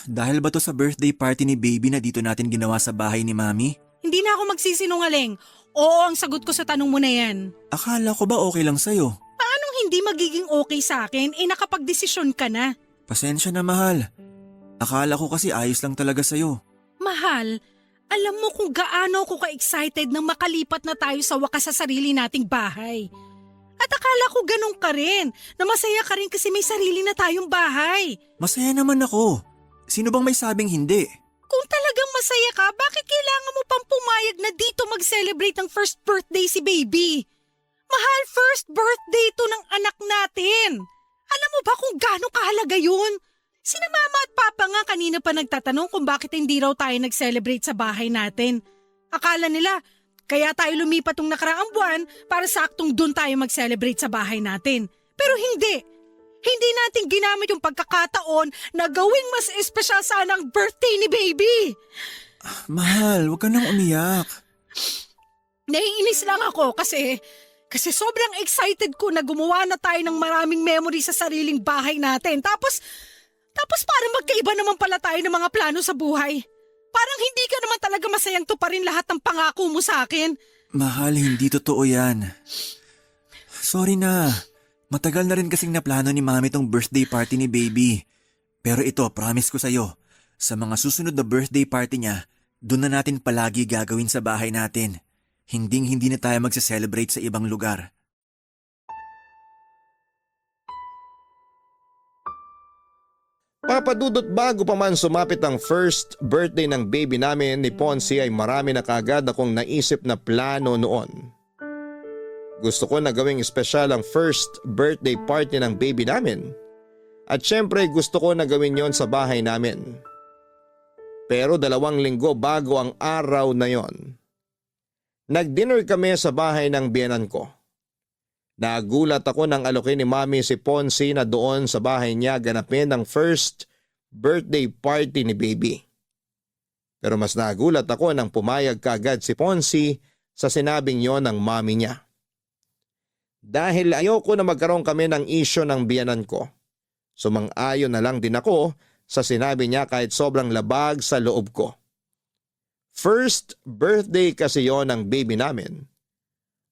Dahil ba to sa birthday party ni baby na dito natin ginawa sa bahay ni mami? Hindi na ako magsisinungaling. Oo ang sagot ko sa tanong mo na yan. Akala ko ba okay lang sa'yo? Paanong hindi magiging okay sa akin? Nakapagdesisyon ka na. Pasensya na, mahal. Akala ko kasi ayos lang talaga sa'yo. Mahal, Alam mo kung gaano ako ka-excited nang makalipat na tayo sa wakas sa sarili nating bahay. At akala ko ganun ka rin, na masaya ka rin kasi may sarili na tayong bahay. Masaya naman ako. Sino bang may sabing hindi? Kung talagang masaya ka, bakit kailangan mo pang pumayag na dito mag-celebrate ng first birthday si baby? Mahal, first birthday to ng anak natin. Alam mo ba kung gaano kahalaga yun? Sina mama at papa nga kanina pa nagtatanong kung bakit hindi raw tayo nag-celebrate sa bahay natin. Akala nila, kaya tayo lumipat tong nakaraang buwan para saktong doon tayo mag-celebrate sa bahay natin. Pero hindi. Hindi natin ginamit yung pagkakataon na gawing mas espesyal sana ang birthday ni baby. Mahal, huwag ka nang umiyak. Naiinis lang ako kasi sobrang excited ko na gumawa na tayo ng maraming memory sa sariling bahay natin. Tapos parang magkaiba naman pala tayo ng mga plano sa buhay. Parang hindi ka naman talaga masayang tuparin lahat ng pangako mo sa akin. Mahal, hindi totoo yan. Sorry na. Matagal na rin kasing naplano ni Mami tong birthday party ni baby. Pero ito, promise ko sa'yo, sa mga susunod na birthday party niya, doon na natin palagi gagawin sa bahay natin. Hindi na tayo magsa-celebrate sa ibang lugar. Papadudot, bago pa man sumapit ang first birthday ng baby namin ni Ponzi ay marami na kagad akong naisip na plano noon. Gusto ko na gawing espesyal ang first birthday party ng baby namin. At syempre gusto ko na gawin yon sa bahay namin. Pero 2 linggo bago ang araw na yon, nag-dinner kami sa bahay ng biyenan ko. Nagulat ako nang alokin ni Mami si Ponzi na doon sa bahay niya ganapin ang first birthday party ni baby. Pero mas nagulat ako nang pumayag kaagad si Ponzi sa sinabing yon ng mami niya. Dahil ayoko na magkaroon kami ng isyo ng biyanan ko, sumang-ayon na lang din ako sa sinabi niya kahit sobrang labag sa loob ko. First birthday kasi yon ng baby namin.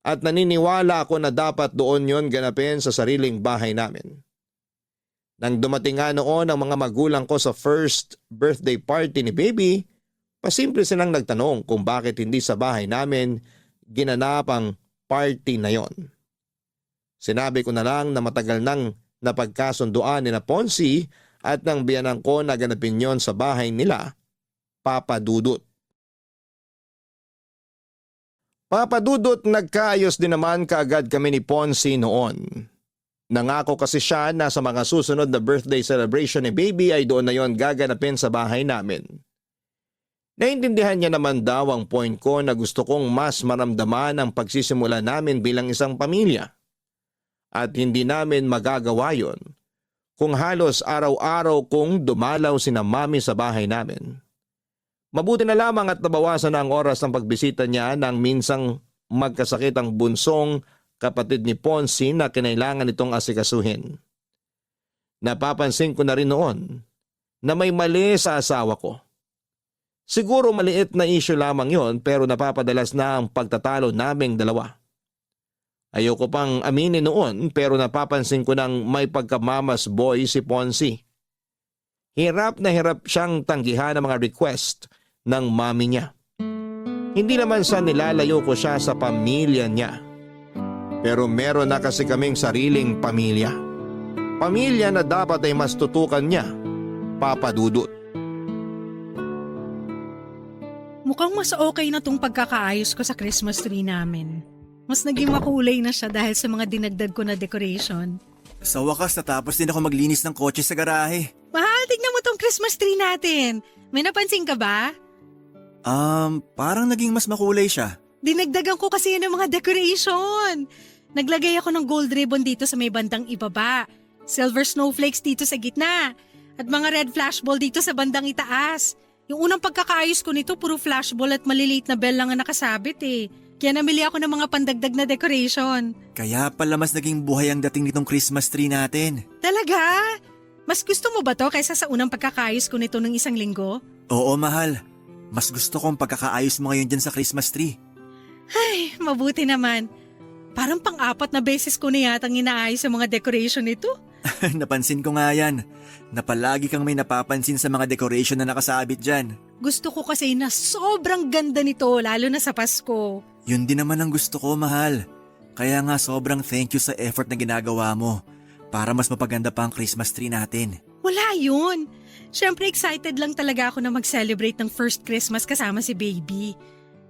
At naniniwala ako na dapat doon yon ganapin sa sariling bahay namin. Nang dumating nga noon ang mga magulang ko sa first birthday party ni baby, pasimple silang nagtanong kung bakit hindi sa bahay namin ginanap ang party na yon. Sinabi ko na lang na matagal nang napagkasunduan ni na Ponzi at ng biyanan ko na ganapin yon sa bahay nila, Papa Dudut. Papa Dudut, nagkaayos din naman kaagad kami ni Ponzi noon. Nangako kasi siya na sa mga susunod na birthday celebration ni baby ay doon na yon gaganapin sa bahay namin. Naintindihan niya naman daw ang point ko na gusto kong mas maramdaman ang pagsisimula namin bilang isang pamilya. At hindi namin magagawa yon kung halos araw-araw kong dumalaw sina Mami sa bahay namin. Mabuti na lamang at nabawasan na ang oras ng pagbisita niya nang minsang magkasakit ang bunsong kapatid ni Ponzi na kinailangan itong asikasuhin. Napapansin ko na rin noon na may mali sa asawa ko. Siguro maliit na issue lamang yon pero napapadalas na ang pagtatalo naming dalawa. Ayoko pang aminin noon pero napapansin ko nang may pagkamamas boy si Ponzi. Hirap na hirap siyang tanggihan ang mga request ng mami niya. Hindi naman sa nilalayo ko siya sa pamilya niya. Pero meron na kasi kaming sariling pamilya. Pamilya na dapat ay mas tutukan niya, Papa Dudut. Mukhang mas okay na tong pagkakaayos ko sa Christmas tree namin. Mas naging makulay na siya dahil sa mga dinagdag ko na decoration. Sa wakas natapos din ako maglinis ng kotse sa garahe. Mahal, tignan mo tong Christmas tree natin. May napansin ka ba? Parang naging mas makulay siya. Dinagdagan ko kasi yan ng mga decoration. Naglagay ako ng gold ribbon dito sa may bandang ibaba. Silver snowflakes dito sa gitna. At mga red flashball dito sa bandang itaas. Yung unang pagkakaayos ko nito, puro flashball at maliliit na bell lang ang nakasabit eh. Kaya namili ako ng mga pandagdag na decoration. Kaya pala mas naging buhay ang dating nitong Christmas tree natin. Talaga? Mas gusto mo ba to kaysa sa unang pagkakaayos ko nito ng 1 linggo? Oo, mahal. Mas gusto kong pagkakaayos mo ngayon dyan sa Christmas tree. Ay, mabuti naman. Parang pang-4 na beses ko na yatang inaayos ang mga decoration nito. Napansin ko nga yan. Na palagi kang may napapansin sa mga decoration na nakasabit dyan. Gusto ko kasi na sobrang ganda nito lalo na sa Pasko. Yun din naman ang gusto ko, mahal. Kaya nga sobrang thank you sa effort na ginagawa mo para mas mapaganda pa ang Christmas tree natin. Wala yun. Siyempre excited lang talaga ako na mag-celebrate ng first Christmas kasama si baby.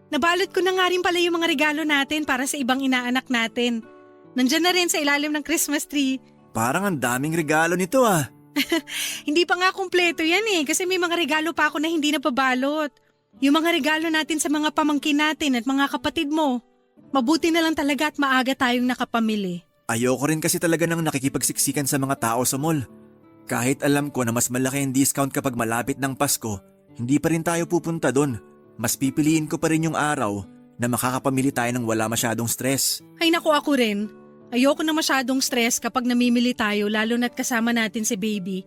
Nabalot ko na nga rin pala yung mga regalo natin para sa ibang inaanak natin. Nandyan na rin sa ilalim ng Christmas tree. Parang ang daming regalo nito ah. Hindi pa nga kumpleto yan kasi may mga regalo pa ako na hindi napabalot. Yung mga regalo natin sa mga pamangkin natin at mga kapatid mo. Mabuti na lang talaga at maaga tayong nakapamili. Ayoko rin kasi talaga nang nakikipagsiksikan sa mga tao sa mall. Kahit alam ko na mas malaki ang discount kapag malapit ng Pasko, hindi pa rin tayo pupunta doon. Mas pipiliin ko pa rin yung araw na makakapamili tayo ng wala masyadong stress. Ay naku, ako rin. Ayoko na masyadong stress kapag namimili tayo lalo na't kasama natin si baby.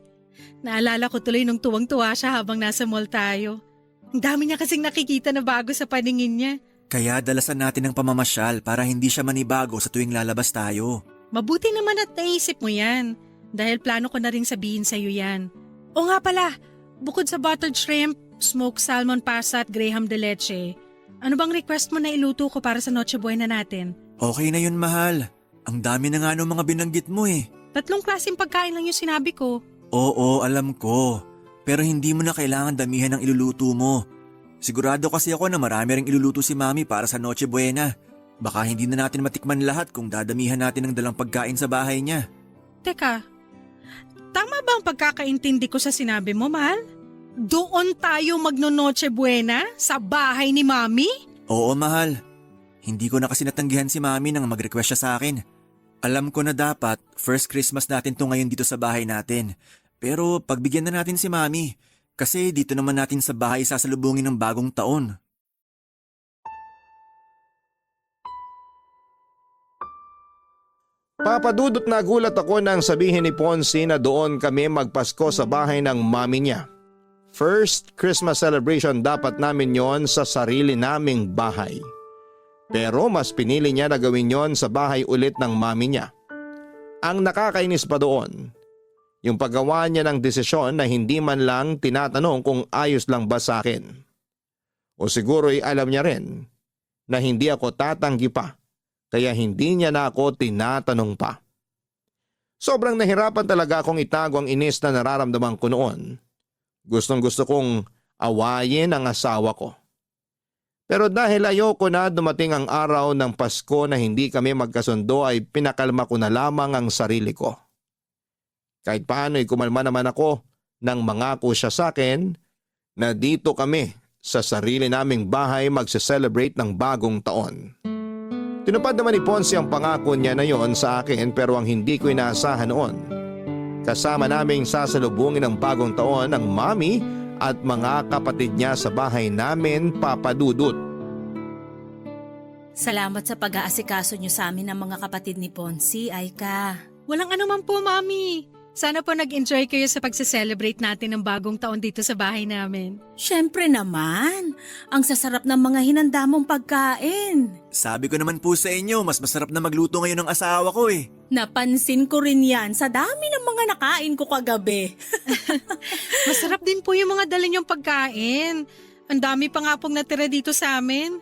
Naalala ko tuloy nung tuwang-tuwa siya habang nasa mall tayo. Ang dami niya kasing nakikita na bago sa paningin niya. Kaya dalasan natin ng pamamasyal para hindi siya manibago sa tuwing lalabas tayo. Mabuti naman at naisip mo yan. Dahil plano ko na rin sabihin sa'yo yan. O nga pala, bukod sa buttered shrimp, smoked salmon pasta at graham de leche, ano bang request mo na iluto ko para sa Noche Buena natin? Okay na yun, mahal. Ang dami na nga ng mga binanggit mo eh. 3 klaseng pagkain lang yung sinabi ko. Oo, alam ko. Pero hindi mo na kailangan damihan ng iluluto mo. Sigurado kasi ako na marami ring iluluto si Mami para sa Noche Buena. Baka hindi na natin matikman lahat kung dadamihan natin ng dalang pagkain sa bahay niya. Teka, tama ba ang pagkakaintindi ko sa sinabi mo, mahal? Doon tayo magno-Noche Buena sa bahay ni Mami? Oo, mahal. Hindi ko na kasi natanggihan si Mami nang mag-request siya sa akin. Alam ko na dapat first Christmas natin to ngayon dito sa bahay natin. Pero pagbigyan na natin si Mami kasi dito naman natin sa bahay sasalubungin ng bagong taon. Papadudot na gulat ako nang sabihin ni Ponce na doon kami magpasko sa bahay ng mami niya. First Christmas celebration dapat namin yon sa sarili naming bahay. Pero mas pinili niya na gawin yon sa bahay ulit ng mami niya. Ang nakakainis pa doon, yung paggawa niya ng desisyon na hindi man lang tinatanong kung ayos lang ba sa akin. O siguro'y alam niya rin na hindi ako tatanggi pa. Kaya hindi niya na ako tinatanong pa. Sobrang nahirapan talaga akong itago ang inis na nararamdaman ko noon. Gustong-gusto kong awayin ang asawa ko. Pero dahil ayoko na dumating ang araw ng Pasko na hindi kami magkasundo ay pinakalma ko na lamang ang sarili ko. Kahit paano ay kumalma naman ako nang mangako siya sa akin na dito kami sa sarili naming bahay magse-celebrate ng bagong taon. Tinupad naman ni Ponce ang pangako niya na yon sa akin pero ang hindi ko inaasahan noon. Kasama naming sasalubungin ng bagong taon ang mami at mga kapatid niya sa bahay namin, Papa Dudut. Salamat sa pag-aasikaso niyo sa amin ng mga kapatid ni Ponce, Aika. Walang anuman po, Mami. Sana po nag-enjoy kayo sa pagse-celebrate natin ng bagong taon dito sa bahay namin. Siyempre naman, ang sasarap ng mga hinanda mong pagkain. Sabi ko naman po sa inyo, mas masarap na magluto ngayon ng asawa ko eh. Napansin ko rin yan sa dami ng mga nakain ko kagabi. Masarap din po yung mga dala niyong pagkain. Ang dami pa nga pong natira dito sa amin.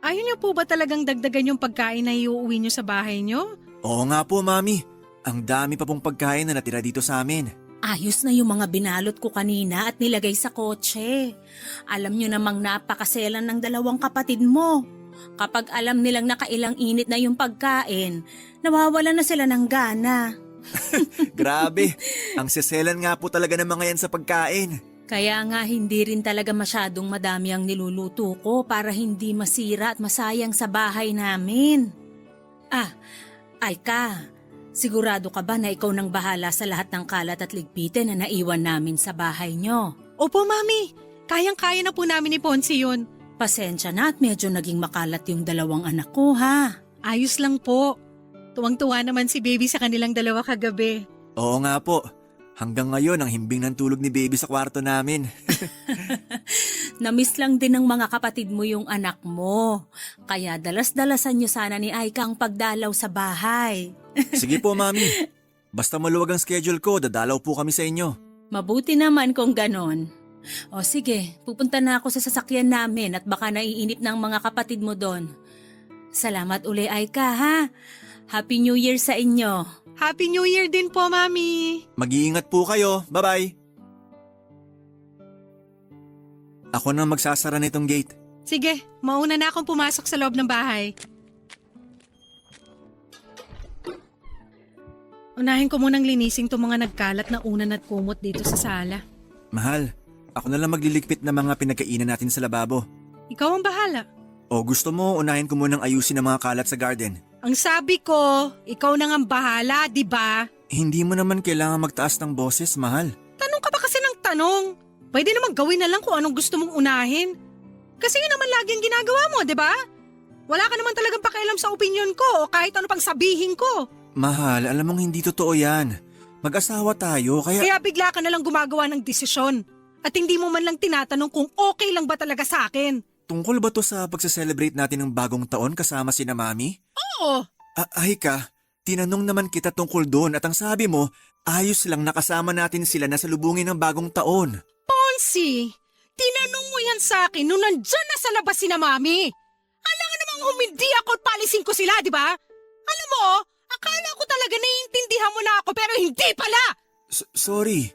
Ayaw niyo po ba talagang dagdagan yung pagkain na iuuwi niyo sa bahay niyo? Oo nga po, Mami. Ang dami pa pong pagkain na natira dito sa amin. Ayos na yung mga binalot ko kanina at nilagay sa kotse. Alam nyo namang napakaselan ng dalawang kapatid mo. Kapag alam nilang nakailang init na yung pagkain, nawawala na sila ng gana. Grabe, ang seselan nga po talaga ng mga yan sa pagkain. Kaya nga hindi rin talaga masyadong madami ang niluluto ko para hindi masira at masayang sa bahay namin. Aika, sigurado ka ba na ikaw nang bahala sa lahat ng kalat at ligpitin na naiwan namin sa bahay nyo? Opo, Mami. Kayang-kaya na po namin ni Ponce yun. Pasensya na at medyo naging makalat yung dalawang anak ko, ha? Ayos lang po. Tuwang-tuwa naman si baby sa kanilang dalawa kagabi. Oo nga po. Hanggang ngayon ang himbing ng tulog ni baby sa kwarto namin. Namiss lang din ng mga kapatid mo yung anak mo. Kaya dalas-dalasan nyo sana ni Aika ang pagdalaw sa bahay. Sige po, Mami. Basta maluwag ang schedule ko, dadalaw po kami sa inyo. Mabuti naman kung ganon. O sige, pupunta na ako sa sasakyan namin at baka naiinip ng mga kapatid mo doon. Salamat uli, Aika, ha? Happy New Year sa inyo. Happy New Year din po, Mami. Mag-iingat po kayo. Bye-bye. Ako na magsasara nitong gate. Sige, mauna na akong pumasok sa loob ng bahay. Unahin ko munang linising itong mga nagkalat na unan at kumot dito sa sala. Mahal, ako na lang magliligpit ng mga pinagkainan natin sa lababo. Ikaw ang bahala. O gusto mo, unahin ko munang ayusin ang mga kalat sa garden. Ang sabi ko, ikaw na ang bahala, di ba? Hindi mo naman kailangan magtaas ng boses, mahal. Tanong ka ba kasi ng tanong? Pwede naman gawin na lang kung anong gusto mong unahin. Kasi yun naman lagi ang ginagawa mo, di ba? Wala ka naman talagang pakialam sa opinion ko o kahit ano pang sabihin ko. Mahal, alam mong hindi totoo yan. Mag-asawa tayo, Kaya bigla ka na lang gumagawa ng desisyon. At hindi mo man lang tinatanong kung okay lang ba talaga sa akin. Tungkol ba to sa pagsa-celebrate natin ng bagong taon kasama sina Mami? Oo. Ay ka, tinanong naman kita tungkol doon at ang sabi mo, ayos lang nakasama natin sila na salubungin ng bagong taon. Ponsi, tinanong mo yan sa akin nung nandyan na sa labas si na Mami. Alam nga namang humindi ako at palisin ko sila, di ba? Alam mo, akala ko talaga naiintindihan mo na ako pero hindi pala. Sorry.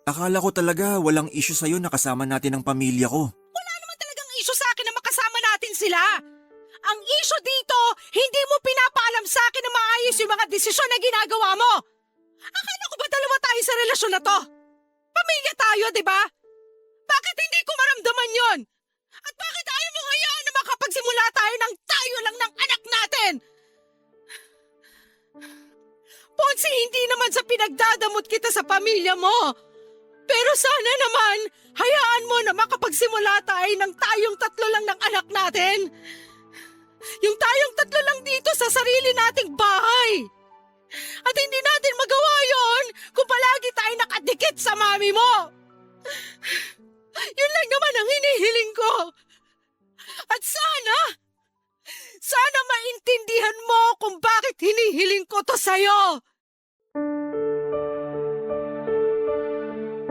Akala ko talaga walang issue sa'yo na kasama natin ang pamilya ko. Wala naman talagang issue sa akin na makasama natin sila. Ang issue dito, hindi mo pinapaalam sa akin na maayos yung mga desisyon na ginagawa mo. Akala ko ba dalawa tayo sa relasyon na to? Pamilya tayo, di ba? Bakit hindi ko maramdaman yon? At bakit ayaw mo hayaan na makapagsimula tayo ng tayo lang ng anak natin? Ponsi, hindi naman sa pinagdadamot kita sa pamilya mo. Pero sana naman, hayaan mo na makapagsimula tayo ng tayong tatlo lang ng anak natin. Yung tayong tatlo lang dito sa sarili nating bahay. At hindi natin magawa yon kung palagi tayo nakadikit sa mami mo. Yun lang naman ang hinihiling ko. At sana maintindihan mo kung bakit hinihiling ko to sa'yo.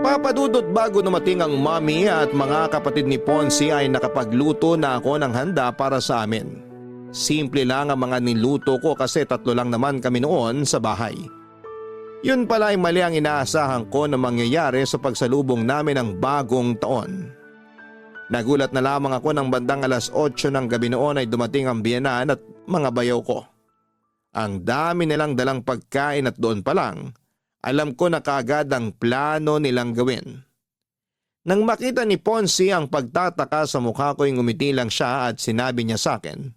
Papadudot bago dumating ang mami at mga kapatid ni Ponsi ay nakapagluto na ako ng handa para sa amin. Simple lang ang mga niluto ko kasi tatlo lang naman kami noon sa bahay. Yun pala ay mali ang inaasahan ko na mangyayari sa pagsalubong namin ng bagong taon. Nagulat na lamang ako ng bandang 8:00 ng gabi noon ay dumating ang biyenan at mga bayaw ko. Ang dami nilang dalang pagkain at doon pa lang, alam ko na kaagad ang plano nilang gawin. Nang makita ni Ponsi ang pagtataka sa mukha ko'y ngumiti lang siya at sinabi niya sa akin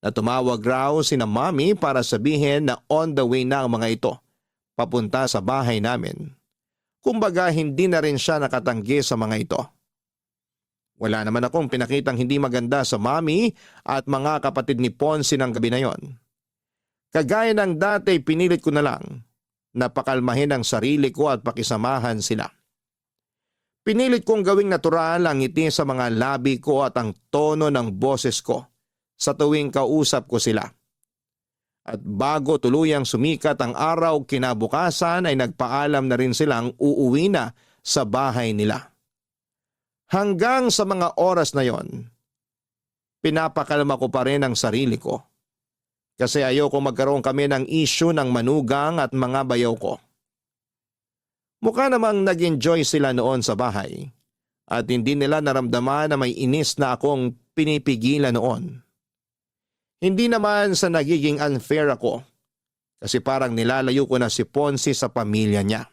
na tumawag raw sina Mami para sabihin na on the way na ang mga ito papunta sa bahay namin. Kumbaga hindi na rin siya nakatanggi sa mga ito. Wala naman akong pinakitang hindi maganda sa Mami at mga kapatid ni Ponsi ng gabi na yon. Kagaya ng dati pinilit ko na lang na pakalmahin ang sarili ko at pakisamahan sila. Pinilit kong gawing natural ang ngiti sa mga labi ko at ang tono ng boses ko sa tuwing kausap ko sila. At bago tuluyang sumikat ang araw kinabukasan ay nagpaalam na rin silang uuwi na sa bahay nila. Hanggang sa mga oras na yon, pinapakalma ko pa rin ang sarili ko. Kasi ayoko magkaroon kami ng issue ng manugang at mga bayaw ko. Mukha namang nag-enjoy sila noon sa bahay at hindi nila naramdaman na may inis na akong pinipigilan noon. Hindi naman sa nagiging unfair ako kasi parang nilalayo ko na si Ponsi sa pamilya niya.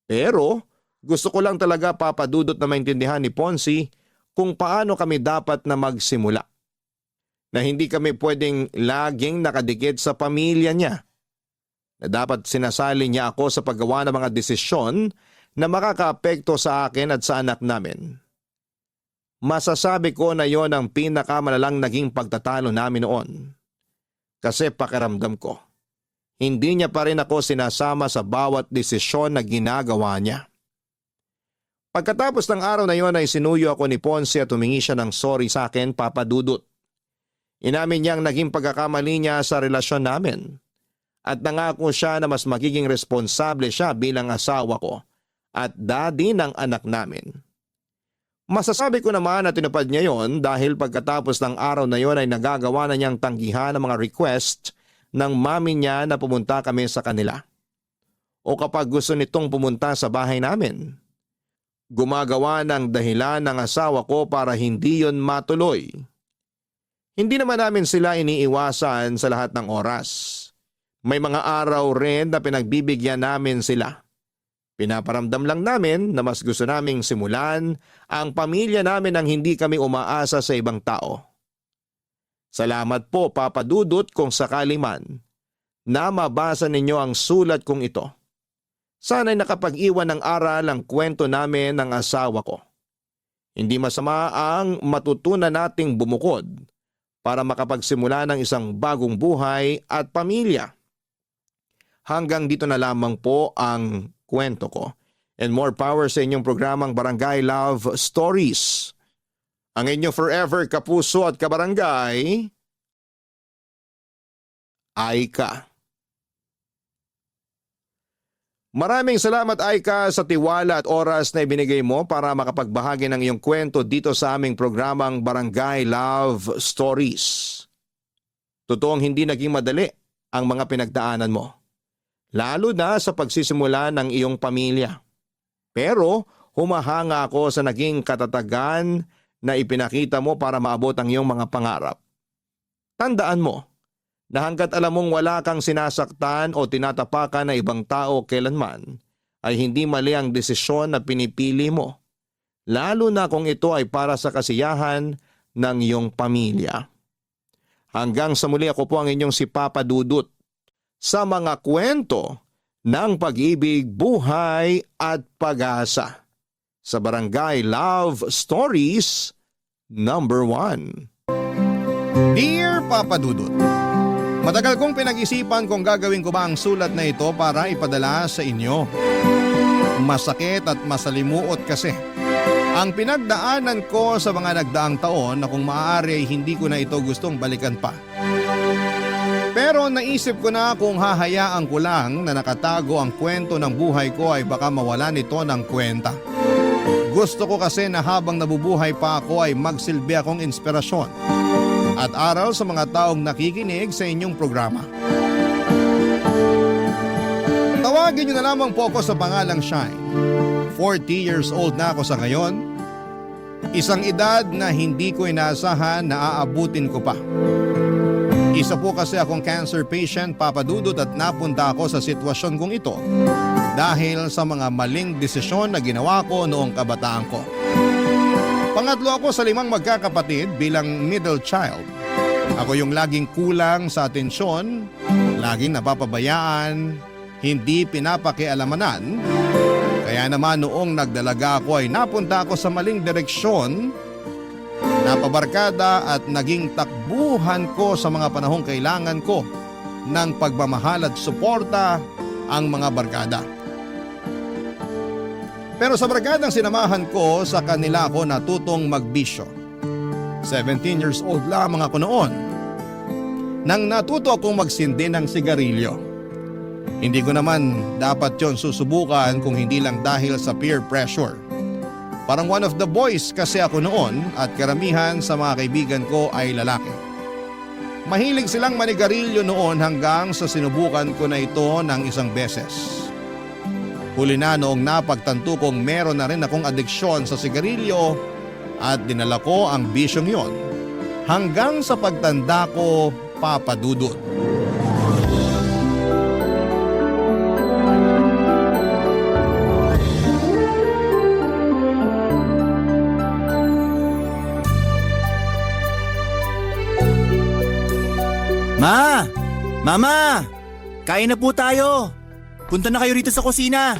Pero gusto ko lang talaga papadudot na maintindihan ni Ponsi kung paano kami dapat na magsimula. Na hindi kami pwedeng laging nakadikit sa pamilya niya. Na dapat sinasali niya ako sa paggawa ng mga desisyon na makakaapekto sa akin at sa anak namin. Masasabi ko na yon ang pinakamalalang naging pagtatalo namin noon. Kasi pakiramdam ko, hindi niya pa rin ako sinasama sa bawat desisyon na ginagawa niya. Pagkatapos ng araw na yon ay sinuyo ako ni Ponce at humingi siya ng sorry sa akin, Papa Dudut. Inamin niyang naging pagkakamali niya sa relasyon namin at nangako siya na mas magiging responsable siya bilang asawa ko at daddy ng anak namin. Masasabi ko naman na tinupad niya yon dahil pagkatapos ng araw na yon ay nagagawa na niyang tanggihan ang mga request ng mami niya na pumunta kami sa kanila. O kapag gusto nitong pumunta sa bahay namin, gumagawa ng dahilan ng asawa ko para hindi yon matuloy. Hindi naman namin sila iniiwasan sa lahat ng oras. May mga araw rin na pinagbibigyan namin sila. Pinaparamdam lang namin na mas gusto naming simulan ang pamilya namin nang hindi kami umaasa sa ibang tao. Salamat po Papa Dudut kung sakali man na mabasa ninyo ang sulat kong ito. Sana'y nakapag-iwan ng aral ang kwento namin ng asawa ko. Hindi masama ang matutunan nating bumukod para makapagsimula ng isang bagong buhay at pamilya. Hanggang dito na lamang po ang kwento ko. And more power sa inyong programang Barangay Love Stories. Ang inyong forever kapuso at kabarangay, Aika. Maraming salamat Aika sa tiwala at oras na ibinigay mo para makapagbahagi ng iyong kwento dito sa aming programang Barangay Love Stories. Totoong hindi naging madali ang mga pinagdaanan mo. Lalo na sa pagsisimula ng iyong pamilya. Pero humahanga ako sa naging katatagan na ipinakita mo para maabot ang iyong mga pangarap. Tandaan mo na hanggat alam mong wala kang sinasaktan o tinatapakan na ibang tao kailanman, ay hindi mali ang desisyon na pinipili mo. Lalo na kung ito ay para sa kasiyahan ng iyong pamilya. Hanggang sa muli, ako po ang inyong si Papa Dudut sa mga kwento ng pag-ibig, buhay at pag-asa sa Barangay Love Stories number 1. Dear Papa Dudut, matagal kong pinag-isipan kung gagawin ko ba ang sulat na ito para ipadala sa inyo. Masakit at masalimuot kasi ang pinagdaanan ko sa mga nagdaang taon na kung maaari ay hindi ko na ito gustong balikan pa. Pero naisip ko na kung hahayaan ko lang na nakatago ang kwento ng buhay ko ay baka mawala nito ng kwenta. Gusto ko kasi na habang nabubuhay pa ako ay magsilbi akong inspirasyon at aral sa mga taong nakikinig sa inyong programa. Tawagin niyo na lamang po ako sa pangalang Shine. 40 years old na ako sa ngayon. Isang edad na hindi ko inaasahan na aabutin ko pa. Isa po kasi akong cancer patient, Papa Dudut, at napunta ako sa sitwasyon kong ito dahil sa mga maling desisyon na ginawa ko noong kabataan ko. Pangatlo ako sa 5 magkakapatid bilang middle child. Ako yung laging kulang sa atensyon, laging napapabayaan, hindi pinapakialamanan. Kaya naman noong nagdalaga ako ay napunta ako sa maling direksyon, napabarkada at naging takbuhan ko sa mga panahong kailangan ko ng pagmamahal at suporta ang mga barkada. Pero sa barkadang sinamahan ko, sa kanila ako natutong magbisyo. 17 years old lamang ako noon nang natuto akong magsindi ng sigarilyo. Hindi ko naman dapat yon susubukan kung hindi lang dahil sa peer pressure. Parang one of the boys kasi ako noon at karamihan sa mga kaibigan ko ay lalaki. Mahilig silang manigarilyo noon hanggang sa sinubukan ko na ito ng isang beses. Huli na noong napagtanto kong meron na rin akong adeksyon sa sigarilyo at dinala ko ang bisyong yon hanggang sa pagtanda ko, Papa Dudut. Ma! Mama! Kain na po tayo! Punta na kayo rito sa kusina!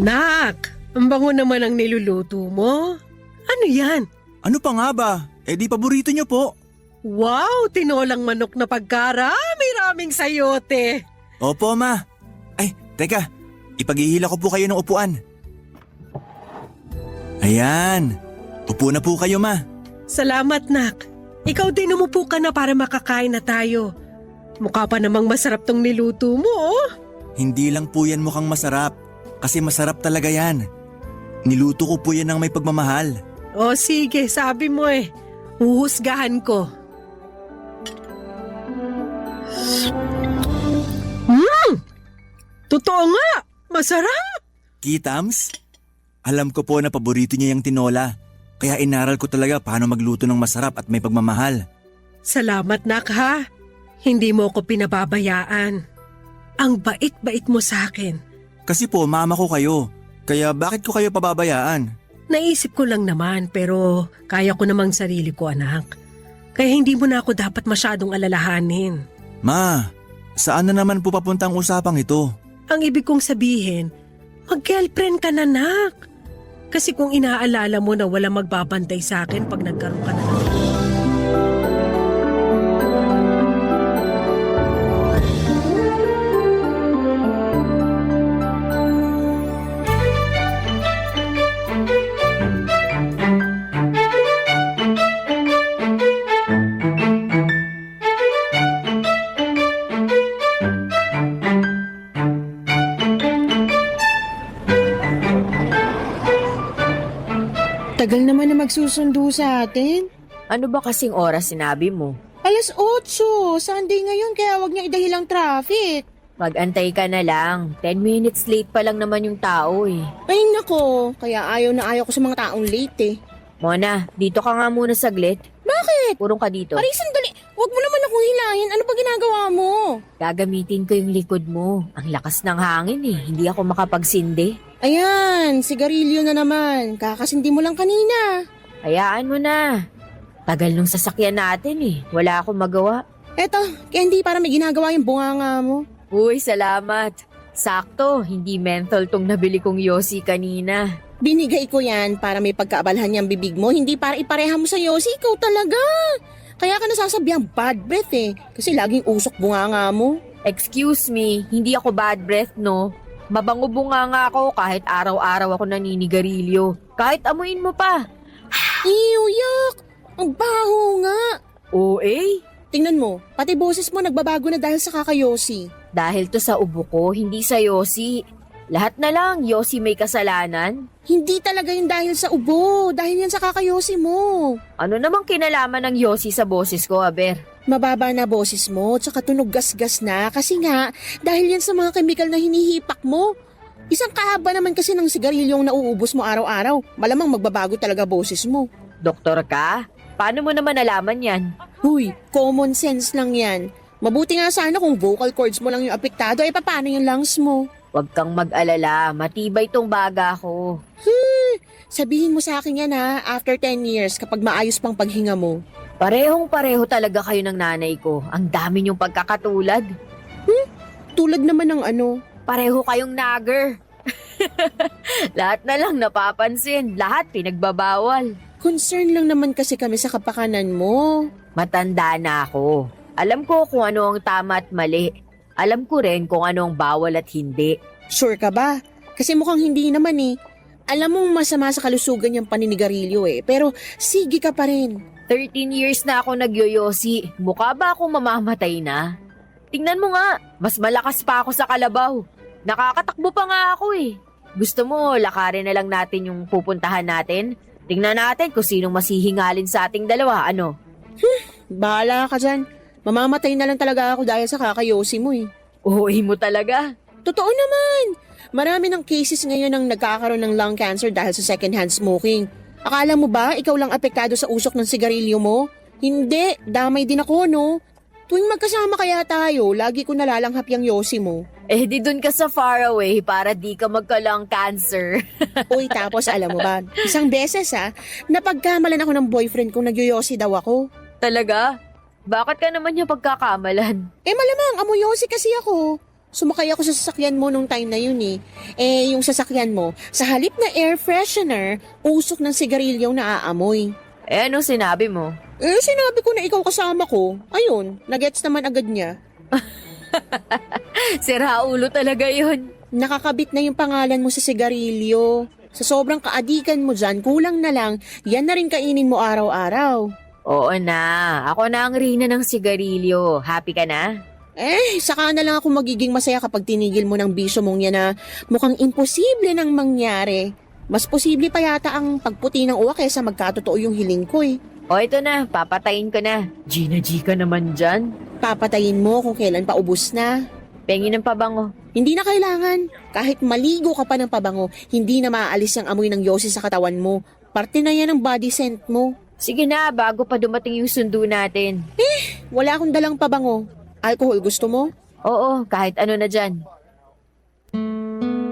Nak, ang bango naman ang niluluto mo. Ano yan? Ano pa nga ba? Eh di paborito nyo po. Wow, tinolang manok na pagkarami-raming sayote. Opo, ma. Ay, teka. Ipaghihila ko po kayo ng upuan. Ayan. Upo na po kayo, ma. Salamat, Nak. Ikaw din umupo ka na para makakain na tayo. Mukha pa namang masarap tong niluto mo, oh. Hindi lang po yan mukhang masarap. Kasi masarap talaga yan. Niluto ko po yan ng may pagmamahal. O sige, sabi mo eh. Huhusgahan ko. Totoo nga! Masarap! Kitams? Alam ko po na paborito niya yung tinola. Kaya inaral ko talaga paano magluto ng masarap at may pagmamahal. Salamat, Nak, ha? Hindi mo ko pinababayaan. Ang bait-bait mo sa akin. Kasi po mama ko kayo. Kaya bakit ko kayo pababayaan? Naisip ko lang naman pero kaya ko namang sarili ko, anak. Kaya hindi mo na ako dapat masyadong alalahanin. Ma, saan na naman po papuntang usapang ito? Ang ibig kong sabihin, mag-girlfriend ka na, Nak. Kasi kung inaalala mo na wala magbabantay sa akin pag nagkaroon ka na ng Tagal naman na magsusundo sa atin. Ano ba kasing oras sinabi mo? 8:00, Sunday ngayon kaya wag niya idahilang traffic. Mag-antay ka na lang. 10 minutes late pa lang naman yung tao eh. Ay nako, kaya ayaw na ayaw ko sa mga taong late eh. Mona, dito ka nga muna saglit. Bakit? Purong ka dito. Aray, sandali. Wag mo naman akong hilahin. Ano ba ginagawa mo? Gagamitin ko yung likod mo. Ang lakas ng hangin eh. Hindi ako makapagsindi. Ayan, sigarilyo na naman. Kakasindi mo lang kanina. Hayaan mo na. Tagal nung sasakyan natin eh. Wala akong magawa. Eto, candy, para may ginagawa yung bunganga mo. Uy, salamat. Sakto, hindi menthol tong nabili kong Yossi kanina. Binigay ko yan para may pagkaabalhan niyang bibig mo, hindi para ipareha mo sa Yossi. Ikaw talaga. Kaya ka nasasabihan bad breath eh. Kasi laging usok bunganga mo. Excuse me, hindi ako bad breath no. Mabango bunga nga ako kahit araw-araw ako naninigarilyo. Kahit amuin mo pa. Ew, yuck! Ang baho nga! OA? Tingnan mo, pati boses mo nagbabago na dahil sa kakayosi. Dahil to sa ubo ko, hindi sa Yossi. Lahat na lang, Yossi may kasalanan. Hindi talaga yun dahil sa ubo, dahil yan sa kakayosi mo. Ano namang kinalaman ng Yossi sa boses ko, Aber? Mababa na boses mo, tsaka tunog gas-gas na kasi nga, dahil yan sa mga kemikal na hinihipak mo. Isang kahaba naman kasi ng sigarilyong nauubos mo araw-araw. Malamang magbabago talaga boses mo. Doktor ka? Paano mo naman nalaman yan? Huy, common sense lang yan. Mabuti nga sana kung vocal cords mo lang yung apektado, ay paano yung lungs mo? Huwag kang mag-alala, matibay tong baga ko. Sabihin mo sa akin yan ha, after 10 years kapag maayos pang paghinga mo. Parehong-pareho talaga kayo ng nanay ko. Ang dami niyong pagkakatulad. Tulad naman ng ano. Pareho kayong nagger. Lahat na lang napapansin, lahat pinagbabawal. Concern lang naman kasi kami sa kapakanan mo. Matanda na ako. Alam ko kung ano ang tama at mali. Alam ko rin kung ano ang bawal at hindi. Sure ka ba? Kasi mukhang hindi naman eh. Alam mong masama sa kalusugan yung paninigarilyo eh. Pero sige ka pa rin. 13 years na ako nagyoyosi. Mukha ba akong mamamatay na? Tingnan mo nga, mas malakas pa ako sa kalabaw. Nakakatakbo pa nga ako eh. Gusto mo, lakarin na lang natin yung pupuntahan natin? Tingnan natin kung sinong masihingalin sa ating dalawa, ano? Bahala ka dyan. Mamamatay na lang talaga ako dahil sa kakayosi mo eh. Uy mo talaga. Totoo naman. Marami ng cases ngayon ang nagkakaroon ng lung cancer dahil sa secondhand smoking. Akala mo ba ikaw lang apektado sa usok ng sigarilyo mo? Hindi, damay din ako no. Tuwing magkasama kaya tayo, lagi ko nalalanghap yung yosi mo. Eh di dun ka sa faraway para di ka magka-lung cancer. Uy, tapos alam mo ba, isang beses napagkamalan ako ng boyfriend kong nagyoyosi daw ako. Talaga? Bakit ka naman niya pagkakamalan? Eh malamang, amoyosi kasi ako. Sumakay ako sa sasakyan mo nung time na yun eh. Eh, yung sasakyan mo, sa halip na air freshener, usok ng sigarilyong naaamoy. Eh anong sinabi mo? Eh, sinabi ko na ikaw kasama ko. Ayun, nagets naman agad niya. Sira ulo talaga yun. Nakakabit na yung pangalan mo sa sigarilyo. Sa sobrang kaadikan mo dyan, kulang na lang, yan na rin kainin mo araw-araw. Oo na, ako na ang rina ng sigarilyo. Happy ka na? Eh, saka na lang ako magiging masaya kapag tinigil mo ng bisyo mong yan na mukhang imposible nang mangyari. Mas posible pa yata ang pagputi ng uwa kaysa magkatotoo yung hiling ko eh. O ito na, papatayin ko na. Gina G ka naman dyan. Papatayin mo kung kailan pa ubus na. Pengi ng pabango. Hindi na kailangan. Kahit maligo ka pa ng pabango, hindi na maaalis ang amoy ng yosi sa katawan mo. Parte na yan ng body scent mo. Sige na, bago pa dumating yung sundo natin. Wala akong dalang pabango. Alcohol gusto mo? Oo, kahit ano na dyan.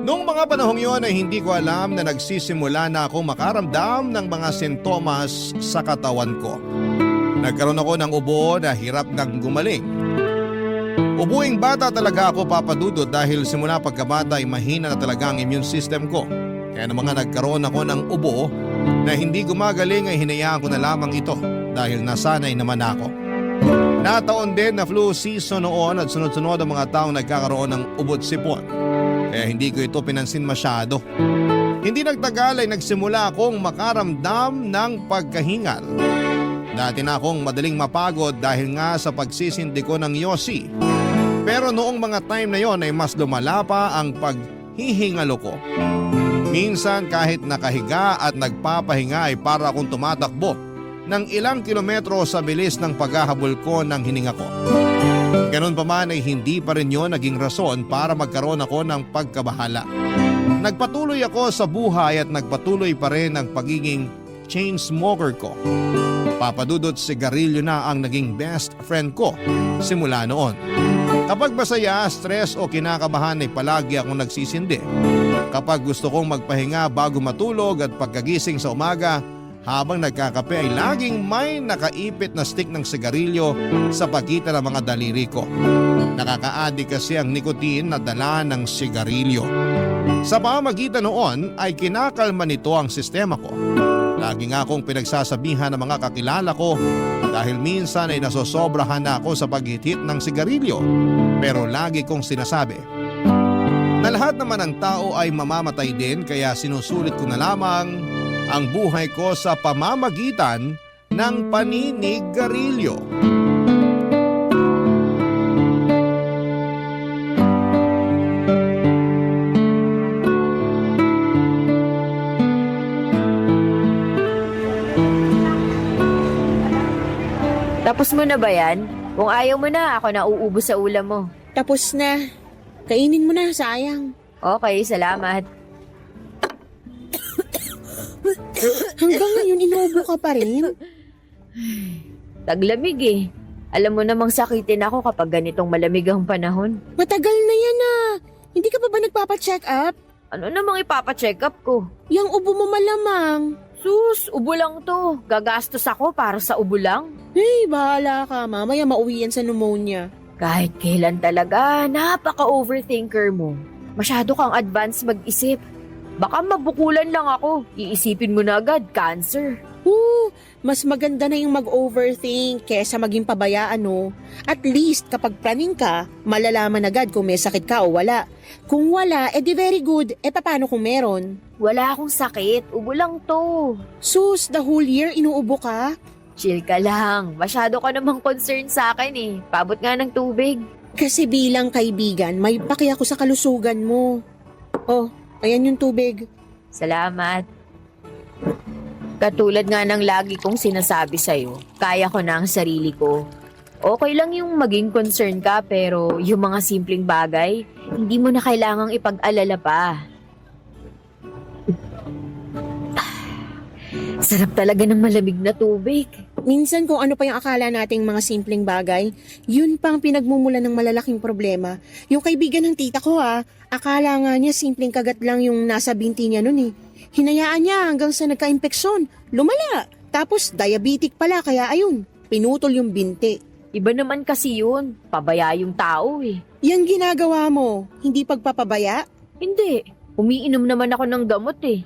Noong mga panahong yon ay hindi ko alam na nagsisimula na akong makaramdam ng mga sintomas sa katawan ko. Nagkaroon ako ng ubo na hirap nang gumaling. Ubuing bata talaga ako, Papa Dudut, dahil simula pagkabata ay mahina na talaga ang immune system ko. Kaya naman nga nagkaroon ako ng ubo na hindi gumagaling ay hinayaan ko na lamang ito dahil nasanay naman ako. Nataon din na flu season noon at sunod-sunod ang mga taong nagkakaroon ng ubot sipon. Kaya hindi ko ito pinansin masyado. Hindi nagtagal ay nagsimula akong makaramdam ng pagkahingal. Dati na akong madaling mapagod dahil nga sa pagsisindi ko ng yosi. Pero noong mga time na yon ay mas lumala pa ang paghihingalo ko. Minsan kahit nakahiga at nagpapahinga ay para akong tumatakbo ng ilang kilometro sa bilis ng paghahabol ko ng hininga ko. Ganun pa man ay hindi pa rin yun naging rason para magkaroon ako ng pagkabahala. Nagpatuloy ako sa buhay at nagpatuloy pa rin ang pagiging chain smoker ko. Papa Dudut, sigarilyo na ang naging best friend ko simula noon. Kapag masaya, stress o kinakabahan ay palagi akong nagsisindi. Kapag gusto kong magpahinga bago matulog at pagkagising sa umaga, habang nagkakape ay laging may nakaipit na stick ng sigarilyo sa pagitan ng mga daliri ko. Nakaka-addict kasi ang nicotine na dala ng sigarilyo. Sa pamamagitan noon ay kinakalma nito ang sistema ko. Lagi nga akong pinagsasabihan ng mga kakilala ko dahil minsan ay nasosobrahan na ako sa paghit-hit ng sigarilyo. Pero lagi kong sinasabi na lahat naman ng tao ay mamamatay din, kaya sinusulit ko na lamang ang buhay ko sa pamamagitan ng paninigarilyo. Tapos mo na ba yan? Kung ayaw mo na, ako na uubo sa ulam mo. Tapos na. Kainin mo na, sayang. Okay, salamat. Hanggang ngayon, inuubo ka pa rin? Taglamig eh. Alam mo namang sakitin ako kapag ganitong malamig ang panahon. Matagal na yan ah. Hindi ka pa ba nagpapacheck up? Ano namang ipapacheck up ko? Yang ubo mo malamang. Sus, ubo lang to. Gagastos ako para sa ubo lang. Bahala ka. Mamaya mauwi yan sa pneumonia. Kahit kailan talaga, napaka-overthinker mo. Masyado kang advance mag-isip. Baka mabukulan lang ako. Iisipin mo na agad, cancer. Mas maganda na yung mag-overthink kesa maging pabayaan, no? At least kapag planning ka, malalaman agad kung may sakit ka o wala. Kung wala, edi very good. Paano kung meron? Wala akong sakit. Ubo lang to. Sus, the whole year inuubo ka? Chill ka lang. Masyado ka namang concerned sa akin eh. Pabot nga ng tubig. Kasi bilang kaibigan, may paki ako sa kalusugan mo. Oh, ayan yung tubig. Salamat. Katulad nga ng lagi kong sinasabi sa'yo, kaya ko na ang sarili ko. Okay lang yung maging concern ka, pero yung mga simpleng bagay, hindi mo na kailangang ipag-alala pa. Sarap talaga ng malamig na tubig. Minsan kung ano pa yung akala nating mga simpleng bagay, yun pa ang pinagmumulan ng malalaking problema. Yung kaibigan ng tita ko akala nga niya simpleng kagat lang yung nasa binti niya nun eh. Hinayaan niya hanggang sa nagka-impeksyon, lumala. Tapos diabetic pala, kaya ayun, pinutol yung binti. Iba naman kasi yun, pabaya yung tao eh. Yang ginagawa mo, hindi pagpapabaya? Hindi, umiinom naman ako ng gamot eh.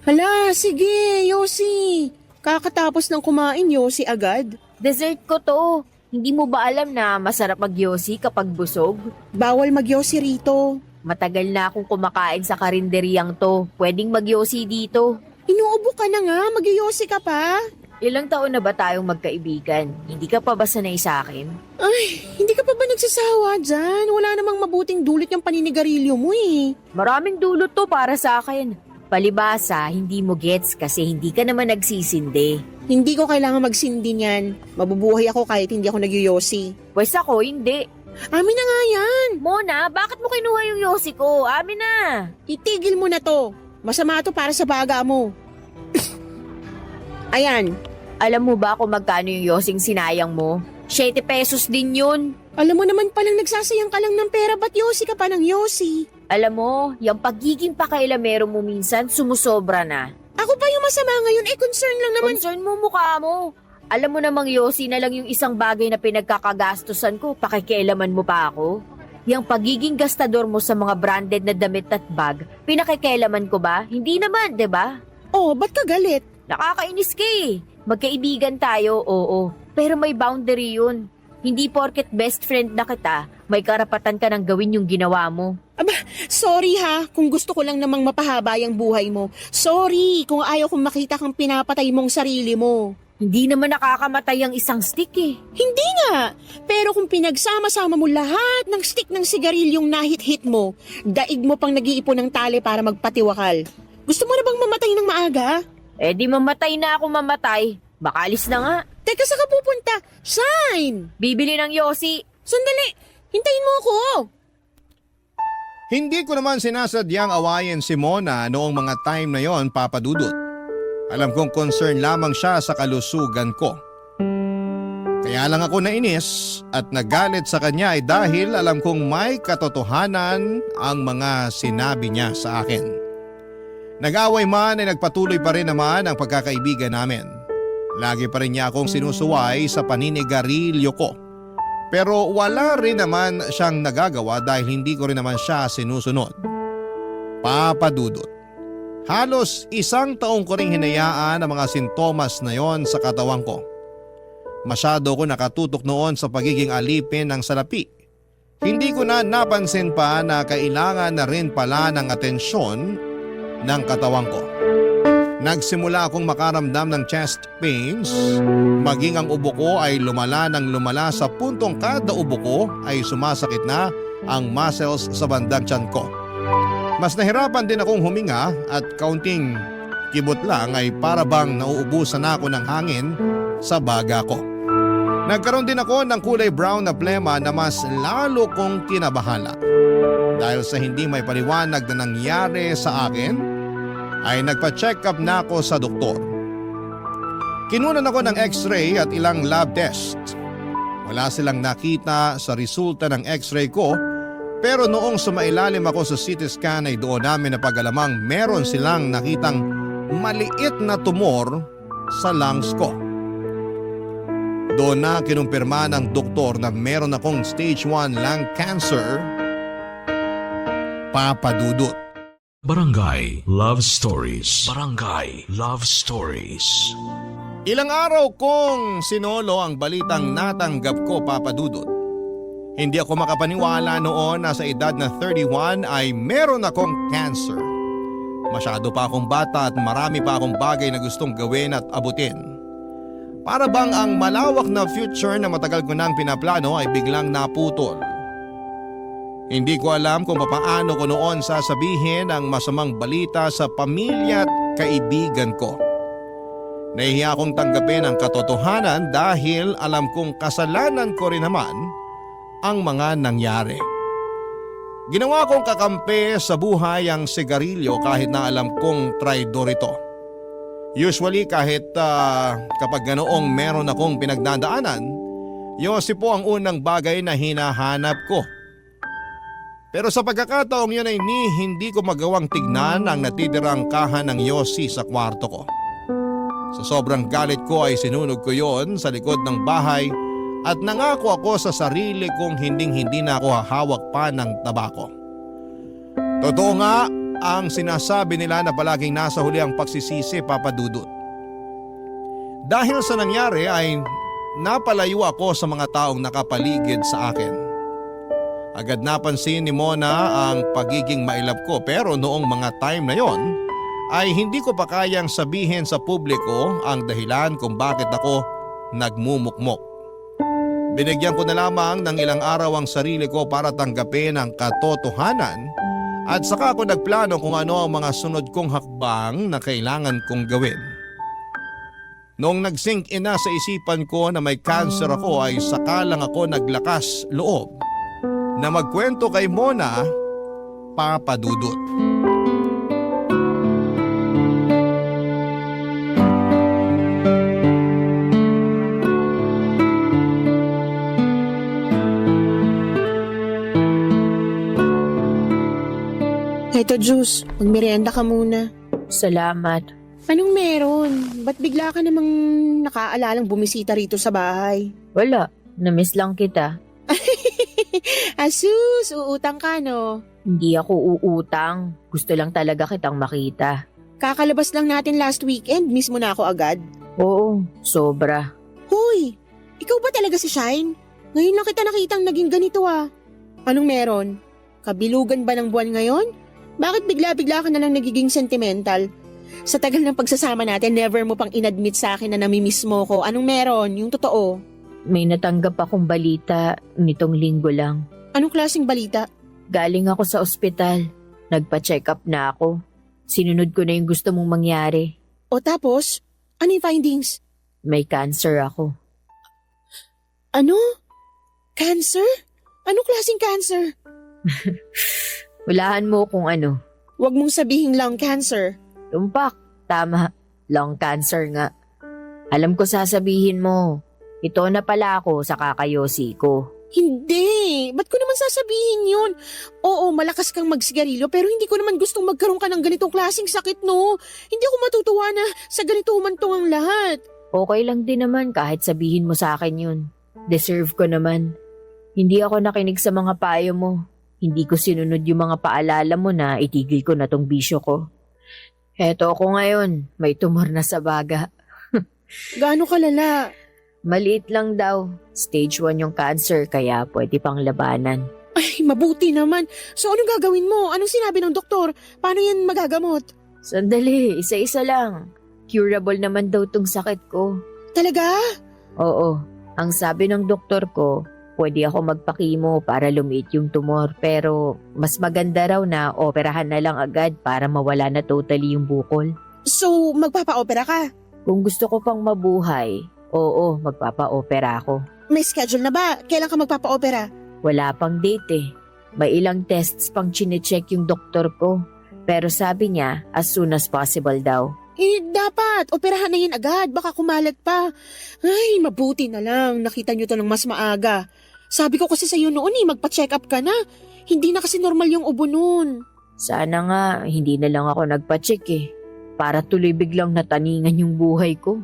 Hala, sige, Yossi. Kakatapos ng kumain, Yossi agad. Dessert ko to. Hindi mo ba alam na masarap magyosi kapag busog? Bawal magyosi rito. Matagal na akong kumakain sa karinderyang to. Pwedeng magyosi dito. Inuubo ka na nga, magyosi ka pa. Ilang taon na ba tayong magkaibigan? Hindi ka pa ba sanay sa akin? Ay, hindi ka pa ba nagsasawa dyan? Wala namang mabuting dulot yung paninigarilyo mo eh. Maraming dulot to para sa akin. Palibasa, hindi mo gets kasi hindi ka naman nagsisindi. Hindi ko kailangan magsindi niyan. Mabubuhay ako kahit hindi ako nagyoyosi. Pwes ako, hindi. Amin na nga yan. Mona, bakit mo kinuha yung yosi ko? Amin na. Itigil mo na to. Masama to para sa baga mo. Ayan. Alam mo ba kung magkano yung yosing sinayang mo? 7 pesos din yun. Alam mo naman palang nagsasayang ka lang ng pera, ba't yosi ka pa ng yosi? Alam mo, yung pagiging pakailamero mo minsan sumusobra na. Ako pa yung masama ngayon, concern lang naman. Concern mo mukha mo. Alam mo namang yosi na lang yung isang bagay na pinagkakagastusan ko, pakikialaman mo pa ako? Yung pagiging gastador mo sa mga branded na damit at bag, pinakikialaman ko ba? Hindi naman, 'di ba? Oh, ba't ka galit? Nakakainis ka eh. Magkaibigan tayo, oo. Pero may boundary yun. Hindi porket best friend na kita, may karapatan ka nang gawin yung ginawa mo. Sorry ha, kung gusto ko lang namang mapahaba yung buhay mo. Sorry kung ayaw kong makita kang pinapatay mong sarili mo. Hindi naman nakakamatay ang isang stick eh. Hindi nga. Pero kung pinagsama-sama mo lahat ng stick ng sigarilyong nahit-hit mo, daig mo pang nag-iipon ng tali para magpatiwakal. Gusto mo na bang mamatay ng maaga? Eh di mamatay na ako mamatay. Bakalis na nga. Teka, saan ka pupunta? Shine! Bibili ng yosi. Sandali! Hintayin mo ako! Hindi ko naman sinasadyang awayin si Mona noong mga time na yon, Papa Dudut. Alam kong concern lamang siya sa kalusugan ko. Kaya lang ako nainis at nagalit sa kanya ay dahil alam kong may katotohanan ang mga sinabi niya sa akin. Nag-away man ay nagpatuloy pa rin naman ang pagkakaibigan namin. Lagi pa rin niya akong sinusuway sa paninigarilyo ko. Pero wala rin naman siyang nagagawa dahil hindi ko rin naman siya sinusunod. Papa Dudut, halos 1 taong ko ring hinayaan ang mga sintomas na yon sa katawan ko. Masyado ko nakatutok noon sa pagiging alipin ng salapi. Hindi ko na napansin pa na kailangan na rin pala ng atensyon ng katawan ko. Nagsimula akong makaramdam ng chest pains, maging ang ubo ko ay lumala ng lumala sa puntong kada ubo ko ay sumasakit na ang muscles sa bandang tiyan ko. Mas nahirapan din akong huminga at kaunting kibot lang ay para bang nauubusan ako ng hangin sa baga ko. Nagkaroon din ako ng kulay brown na plema na mas lalo kong kinabahala. Dahil sa hindi may paliwanag na nangyari sa akin, ay nagpa-check up na ako sa doktor. Kinunan ako ng x-ray at ilang lab test. Wala silang nakita sa resulta ng x-ray ko, pero noong sumailalim ako sa CT scan ay doon namin napag-alamang meron silang nakitang maliit na tumor sa lungs ko. Doon na kinumpirma ng doktor na meron akong stage 1 lung cancer. Papa Dudut. Barangay Love Stories. Barangay Love Stories. Ilang araw kong sinolo ang balitang natanggap ko, Papa Dudut. Hindi ako makapaniwala noon na sa edad na 31 ay meron akong cancer. Masyado pa akong bata at marami pa akong bagay na gustong gawin at abutin. Para bang ang malawak na future na matagal ko nang pinaplano ay biglang naputol. Hindi ko alam kung paano ko noon sasabihin ang masamang balita sa pamilya at kaibigan ko. Nahihiya akong tanggapin ang katotohanan dahil alam kong kasalanan ko rin naman ang mga nangyari. Ginawa kong kakampi sa buhay ang sigarilyo kahit na alam kong traidor ito. Usually kahit kapag ganoong meron akong pinagdadaanan, yosi po ang unang bagay na hinahanap ko. Pero sa pagkakataong yun ay hindi ko magawang tignan ang natitirang kahan ng yosi sa kwarto ko. Sa sobrang galit ko ay sinunog ko yon sa likod ng bahay at nangako ako sa sarili kong hindi na ako hahawak pa ng tabako. Totoo nga ang sinasabi nila na palaging nasa huli ang pagsisisi, Papa Dudut. Dahil sa nangyari ay napalayo ako sa mga taong nakapaligid sa akin. Agad napansin ni Mona ang pagiging mailap ko pero noong mga time na yon ay hindi ko pa kayang sabihin sa publiko ang dahilan kung bakit ako nagmumukmok. Binigyan ko na lamang ng ilang araw ang sarili ko para tanggapin ang katotohanan At saka ako nagplano kung ano ang mga sunod kong hakbang na kailangan kong gawin. Noong nag-sink in na sa isipan ko na may cancer ako ay saka lang ako naglakas loob na magkwento kay Mona, Papa Dudut. Eto, Juice. Magmerienda ka muna. Salamat. Anong meron? Ba't bigla ka namang nakaalalang bumisita rito sa bahay? Wala. Namiss lang kita. Asus, uutang ka no? Hindi ako uutang. Gusto lang talaga kitang makita. Kakalabas lang natin last weekend, miss mo na ako agad. Oo, sobra. Hoy, ikaw ba talaga si Shine? Ngayon lang kita nakitang naging ganito ah. Anong meron? Kabilugan ba ng buwan ngayon? Bakit bigla-bigla ka na lang nagiging sentimental? Sa tagal ng pagsasama natin, never mo pang inadmit sa akin na namimiss mo ko. Anong meron? Yung totoo. May natanggap akong balita nitong linggo lang. Anong klaseng balita? Galing ako sa ospital. Nagpa-check up na ako. Sinunod ko na yung gusto mong mangyari. O tapos, ano yung findings? May cancer ako. Ano? Cancer? Anong klaseng cancer? Hulaan mo kung ano. Huwag mong sabihing lung cancer. Tumpak, tama. Lung cancer nga. Alam ko sasabihin mo. Ito na pala ako sa kakayosi ko. Hindi! Ba't ko naman sasabihin yun? Oo, malakas kang magsigarilyo pero hindi ko naman gustong magkaroon ka ng ganitong klaseng sakit, no? Hindi ako matutuwa na sa ganito humantong ang lahat. Okay lang din naman kahit sabihin mo sa akin yun. Deserve ko naman. Hindi ako nakinig sa mga payo mo. Hindi ko sinunod yung mga paalala mo na itigil ko na tong bisyo ko. Heto ako ngayon, may tumor na sa baga. Gaano kalala? Maliit lang daw. Stage 1 yung cancer kaya pwede pang labanan. Ay, mabuti naman. So anong gagawin mo? Anong sinabi ng doktor? Paano yan magagamot? Sandali, isa-isa lang. Curable naman daw tong sakit ko. Talaga? Oo, ang sabi ng doktor ko, pwede ako magpakimo para lumiit yung tumor pero mas maganda raw na operahan na lang agad para mawala na totally yung bukol. So, magpapa-opera ka? Kung gusto ko pang mabuhay, oo, magpapa-opera ako. May schedule na ba? Kailan ka magpapa-opera? Wala pang date eh. May ilang tests pang chinecheck yung doktor ko. Pero sabi niya, as soon as possible daw. Eh, dapat. Operahan na yan agad. Baka kumalat pa. Ay, mabuti na lang. Nakita nyo to ng mas maaga. Sabi ko kasi sa'yo noon magpa-check up ka na. Hindi na kasi normal yung ubo nun. Sana nga, hindi na lang ako nagpa-check eh. Para tuloy biglang nataningan yung buhay ko.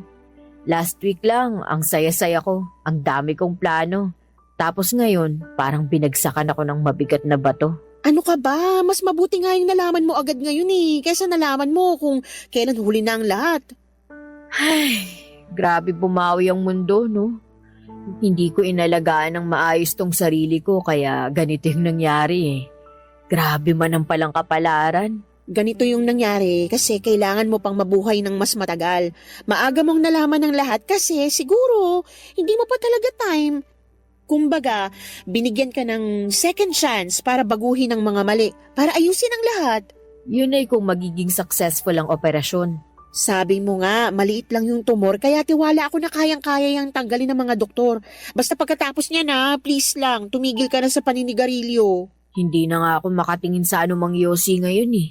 Last week lang, ang saya-saya ko. Ang dami kong plano. Tapos ngayon, parang binagsakan ako ng mabigat na bato. Ano ka ba? Mas mabuti nga yung nalaman mo agad ngayon kaysa nalaman mo kung kailan huli na ang lahat. Ay, grabe bumawi ang mundo, no? Hindi ko inalagaan ng maayos tong sarili ko kaya ganito yung nangyari eh. Grabe man ang palang kapalaran. Ganito yung nangyari kasi kailangan mo pang mabuhay ng mas matagal. Maaga mong nalaman ng lahat kasi siguro hindi mo pa talaga time. Kumbaga, binigyan ka ng second chance para baguhin ang mga mali, para ayusin ang lahat. Yun ay kung magiging successful ang operasyon. Sabi mo nga, maliit lang yung tumor kaya tiwala ako na kayang-kaya yung tanggalin ng mga doktor. Basta pagkatapos niya na, please lang, tumigil ka na sa paninigarilyo. Hindi na nga ako makatingin sa anumang yosi ngayon eh.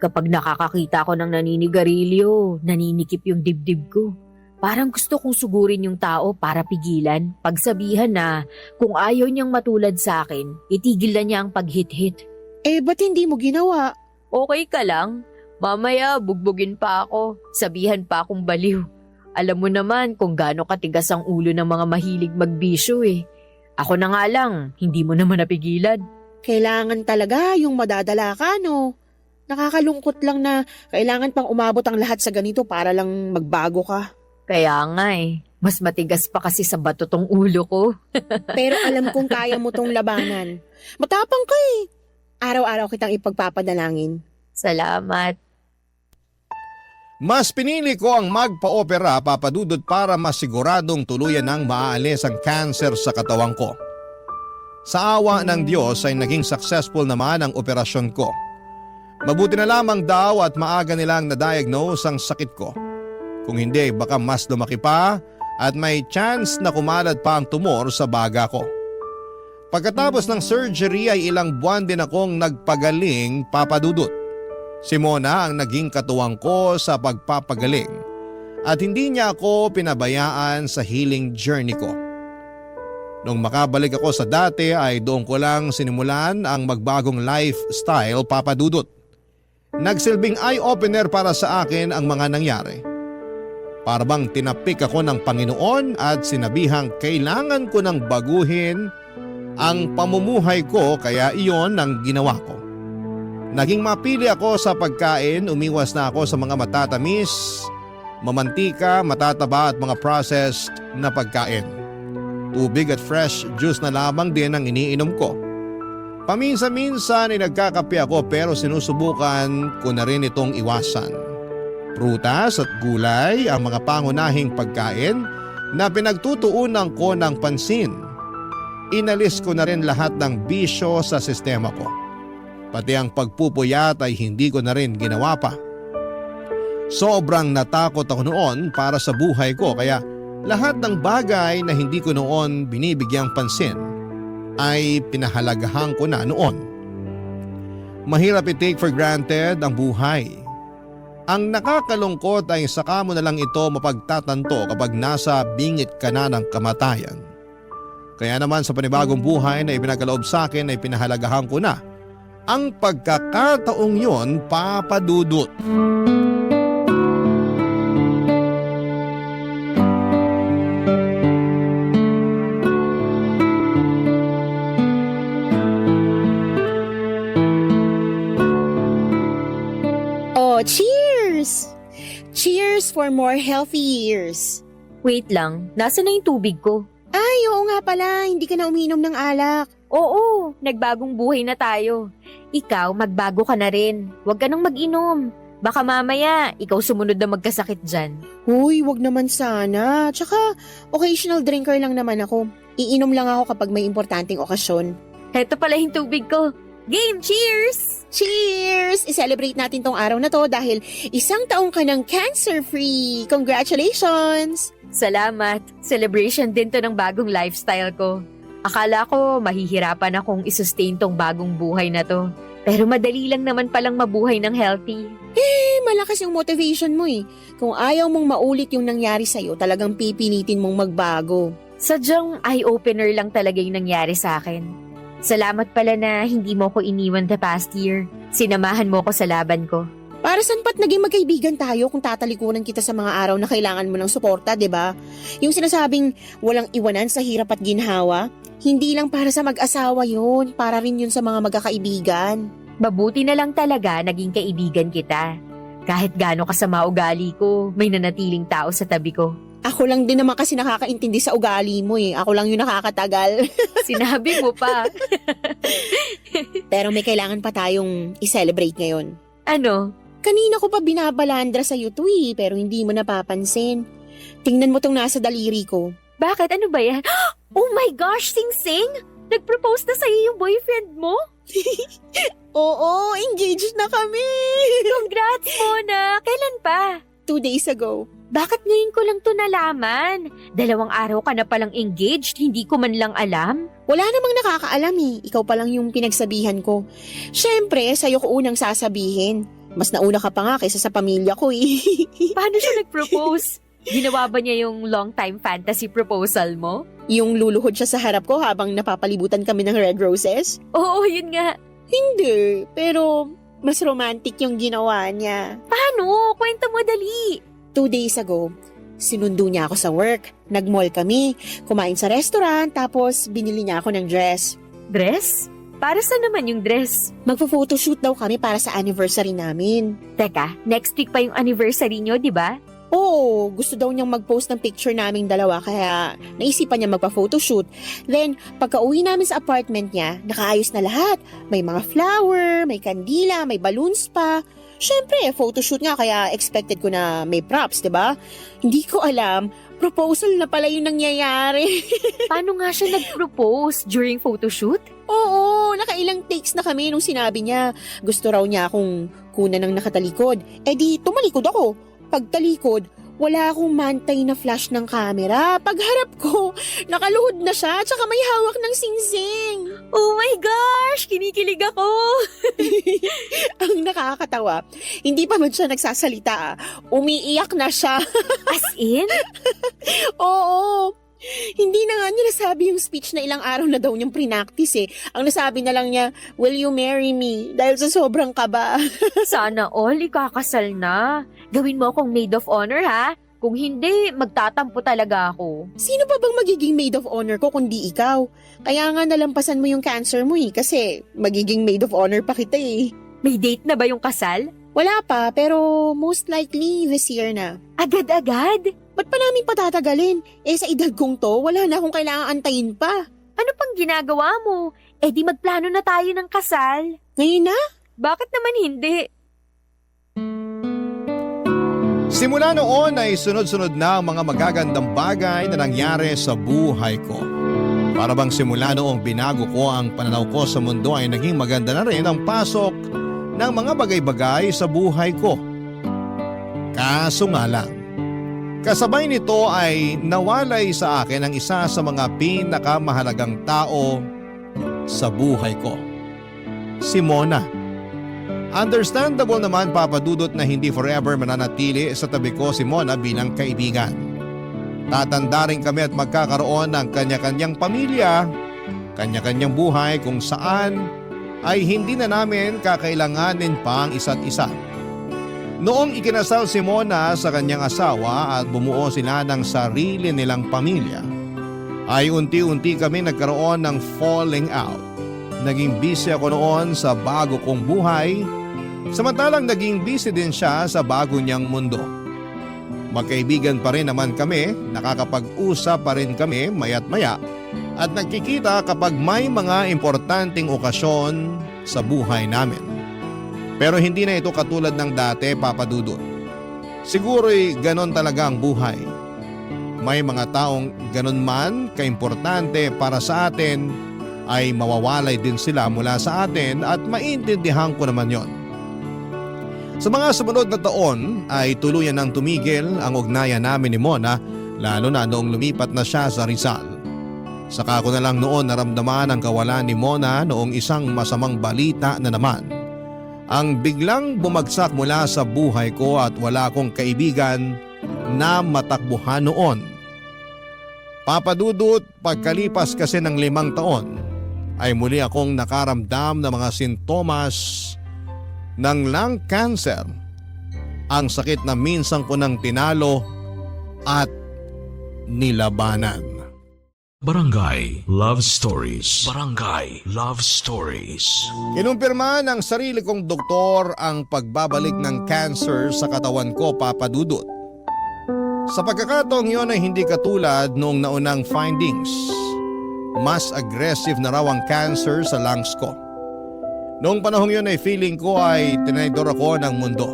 Kapag nakakakita ko ng naninigarilyo, naninikip yung dibdib ko. Parang gusto kong sugurin yung tao para pigilan, pagsabihan na kung ayaw niyang matulad sa akin, itigil na niya ang paghit-hit. Eh, ba't hindi mo ginawa? Okay ka lang? Mamaya, bugbugin pa ako. Sabihan pa akong baliw. Alam mo naman kung gaano katigas ang ulo ng mga mahilig magbisyo eh. Ako na nga lang, hindi mo naman napigilan. Kailangan talaga yung madadala ka, no? Nakakalungkot lang na kailangan pang umabot ang lahat sa ganito para lang magbago ka. Kaya nga eh, mas matigas pa kasi sa bato tong ulo ko. Pero alam kong kaya mo tong labanan. Matapang ka eh. Araw-araw kitang ipagpapadalangin. Salamat. Mas pinili ko ang magpa-opera, Papa Dudut, para masiguradong tuluyan ng maaalis ang cancer sa katawan ko. Sa awa ng Diyos ay naging successful naman ang operasyon ko. Mabuti na lamang daw at maaga nilang na-diagnose ang sakit ko. Kung hindi, baka mas lumaki pa at may chance na kumalat pa ang tumor sa baga ko. Pagkatapos ng surgery ay ilang buwan din akong nagpagaling, Papa Dudut. Si Mona ang naging katuwang ko sa pagpapagaling at hindi niya ako pinabayaan sa healing journey ko. Nung makabalik ako sa dati ay doon ko lang sinimulan ang magbagong lifestyle, Papa Dudut. Nagsilbing eye-opener para sa akin ang mga nangyari. Para bang tinapik ako ng Panginoon at sinabihang kailangan ko nang baguhin ang pamumuhay ko kaya iyon ang ginawa ko. Naging mapili ako sa pagkain, umiwas na ako sa mga matatamis, mamantika, matataba at mga processed na pagkain. Tubig at fresh juice na lamang din ang iniinom ko. Paminsan-minsan ay nagkakape ako pero sinusubukan ko na rin itong iwasan. Prutas at gulay ang mga pangunahing pagkain na pinagtutuunan ko ng pansin. Inalis ko na rin lahat ng bisyo sa sistema ko. Pati ang pagpupuyat ay hindi ko na rin ginawa pa. Sobrang natakot ako noon para sa buhay ko kaya lahat ng bagay na hindi ko noon binibigyang pansin ay pinahalagahan ko na noon. Mahirap i-take for granted ang buhay. Ang nakakalungkot ay saka mo na lang ito mapagtatanto kapag nasa bingit ka na ng kamatayan. Kaya naman sa panibagong buhay na ipinagkaloob sa akin ay pinahalagahan ko na ang pagkakataong yon, Papa Dudut. Oh, cheers! Cheers for more healthy years. Wait lang, nasa na yung tubig ko? Ay, oo nga pala, hindi ka na uminom ng alak. Oo, nagbagong buhay na tayo. Ikaw, magbago ka na rin. Huwag ka nang mag-inom. Baka mamaya, ikaw sumunod na magkasakit dyan. Huy, wag naman sana. Tsaka, occasional drinker lang naman ako. Iinom lang ako kapag may importanteng okasyon. Heto pala yung tubig ko. Game, cheers! Cheers! I-celebrate natin tong araw na to dahil 1 taong ka ng cancer-free. Congratulations! Salamat. Celebration din to ng bagong lifestyle ko. Akala ko mahihirapan akong isustain tong bagong buhay na to. Pero madali lang naman palang mabuhay ng healthy. Malakas yung motivation mo eh. Kung ayaw mong maulit yung nangyari sa'yo, talagang pipinitin mong magbago. Sadyang eye-opener lang talaga yung nangyari sa akin. Salamat pala na hindi mo ko iniwan the past year. Sinamahan mo ko sa laban ko. Para saan pa't naging magkaibigan tayo kung tatalikunan kita sa mga araw na kailangan mo ng suporta, 'di ba? Yung sinasabing walang iwanan sa hirap at ginhawa, hindi lang para sa mag-asawa yun, para rin yun sa mga magkakaibigan. Mabuti na lang talaga naging kaibigan kita. Kahit gaano kasama ugali ko, may nanatiling tao sa tabi ko. Ako lang din naman kasi nakakaintindi sa ugali mo eh. Ako lang yung nakakatagal. Sinabi mo pa. Pero may kailangan pa tayong i-celebrate ngayon. Ano? Kanina ko pa binabalandra sa'yo to eh, pero hindi mo napapansin. Tingnan mo tong nasa daliri ko. Bakit? Ano ba yan? Oh my gosh, Sing-Sing! Nag-propose na sa'yo yung boyfriend mo? Oo, engaged na kami! Congrats, Mona! Kailan pa? 2 days ago. Bakit ngayon ko lang to nalaman? 2 araw ka na palang engaged, hindi ko man lang alam? Wala namang nakakaalam eh. Ikaw pa lang yung pinagsabihan ko. Siyempre, sa'yo ko unang sasabihin. Mas nauna ka pa nga kaysa sa pamilya ko eh. Paano siya nag-propose? Ginawa ba niya yung long-time fantasy proposal mo? Yung luluhod siya sa harap ko habang napapalibutan kami ng red roses? Oo, yun nga. Hindi, pero mas romantic yung ginawa niya. Paano? Kwento mo dali. 2 days ago, sinundo niya ako sa work. Nag-mall kami, kumain sa restaurant, tapos binili niya ako ng dress. Dress? Para saan naman yung dress? Magpo-photoshoot daw kami para sa anniversary namin. Teka, next week pa yung anniversary nyo, di ba? Oo, gusto daw niyang mag-post ng picture naming dalawa kaya naisipan niya magpa-photoshoot. Then, pagka-uwi namin sa apartment niya, nakaayos na lahat. May mga flower, may kandila, may balloons pa. Siyempre, photoshoot nga kaya expected ko na may props, 'di ba? Hindi ko alam, proposal na pala yung nangyayari. Paano nga siya nag-propose during photoshoot? Oo, nakailang takes na kami nung sinabi niya. Gusto raw niya akong kunan ng nakatalikod. Eh di, tumalikod ako. Pagtalikod, wala akong mantay na flash ng camera. Pagharap ko, nakaluhod na siya tsaka may hawak ng singsing. Oh my gosh! Kinikilig ako! Ang nakakatawa, hindi pa man siya nagsasalita. Umiiyak na siya. As in? Oo. Hindi na nga niya nasabi yung speech na ilang araw na daw niyang prinactice eh. Ang nasabi na lang niya, will you marry me? Dahil sa sobrang kaba. Sana all ikakasal na. Gawin mo akong maid of honor ha. Kung hindi, magtatampo talaga ako. Sino pa bang magiging maid of honor ko kundi ikaw? Kaya nga nalampasan mo yung cancer mo eh, kasi magiging maid of honor pa kita eh. May date na ba yung kasal? Wala pa, pero most likely this year na. Agad-agad? Ba't pa namin patatagalin? Eh sa edad kong to, wala na akong kailangang antayin pa. Ano pang ginagawa mo? Eh di magplano na tayo ng kasal. Ngayon na? Bakit naman hindi? Simula noon ay sunod-sunod na ang mga magagandang bagay na nangyari sa buhay ko. Para bang simula noong binago ko ang pananaw ko sa mundo ay naging maganda na rin ang pasok ng mga bagay-bagay sa buhay ko. Kaso nga lang, kasabay nito ay nawalay sa akin ang isa sa mga pinakamahalagang tao sa buhay ko. Si Mona. Understandable naman Papa Dudut na hindi forever mananatili sa tabi ko si Mona bilang kaibigan. Tatanda rin kami at magkakaroon ng kanya-kanyang pamilya, kanya-kanyang buhay kung saan ay hindi na namin kakailanganin pa ang isa't isa. Noong ikinasal si Mona sa kanyang asawa at bumuo sila ng sarili nilang pamilya, ay unti-unti kami nagkaroon ng falling out. Naging busy ako noon sa bago kong buhay, samantalang naging busy din siya sa bago niyang mundo. Magkaibigan pa rin naman kami, nakakapag-usap pa rin kami maya't maya at nagkikita kapag may mga importanteng okasyon sa buhay namin. Pero hindi na ito katulad ng dati, Papa Dudut. Siguro'y ganon talaga ang buhay. May mga taong ganon man kaimportante para sa atin ay mawawalay din sila mula sa atin at maintindihan ko naman yon. Sa mga sumunod na taon ay tuluyan nang tumigil ang ugnayan namin ni Mona, lalo na noong lumipat na siya sa Rizal. Saka ko na lang noon naramdaman ang kawalan ni Mona noong isang masamang balita na naman. Ang biglang bumagsak mula sa buhay ko at wala akong kaibigan na matakbuhan noon. Papa Dudut, pagkalipas kasi ng 5 taon, ay muli akong nakaramdam ng mga sintomas ng lung cancer. Ang sakit na minsan ko nang tinalo at nilabanan. Barangay Love Stories. Barangay Love Stories. Kinumpirma ng sarili kong doktor ang pagbabalik ng cancer sa katawan ko, Papa Dudut. Sa pagkakataong yun ay hindi katulad noong naunang findings. Mas aggressive na raw ang cancer sa lungs ko. Noong panahong yun ay feeling ko ay tinidor ako ng mundo.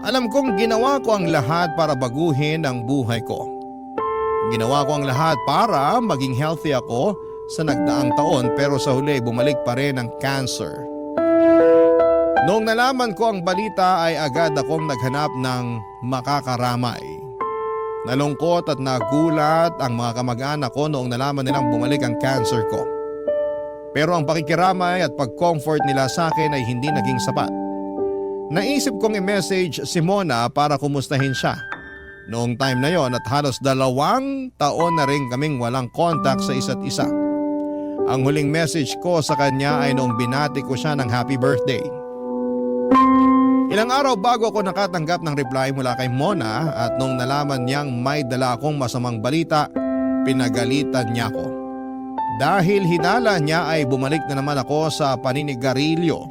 Alam kong ginawa ko ang lahat para baguhin ang buhay ko. Ginawa ko ang lahat para maging healthy ako sa nagdaang taon, pero sa huli bumalik pa rin ang cancer. Noong nalaman ko ang balita ay agad akong naghanap ng makakaramay. Nalungkot at nagulat ang mga kamag-anak ko noong nalaman nilang bumalik ang cancer ko. Pero ang pakikiramay at pag-comfort nila sa akin ay hindi naging sapat. Naisip kong i-message si Mona para kumustahin siya. Noong time na yon at halos 2 taon na rin kaming walang contact sa isa't isa. Ang huling message ko sa kanya ay noong binati ko siya ng happy birthday. Ilang araw bago ako nakatanggap ng reply mula kay Mona at noong nalaman niyang may dala akong masamang balita, pinagalitan niya ako. Dahil hinala niya ay bumalik na naman ako sa paninigarilyo.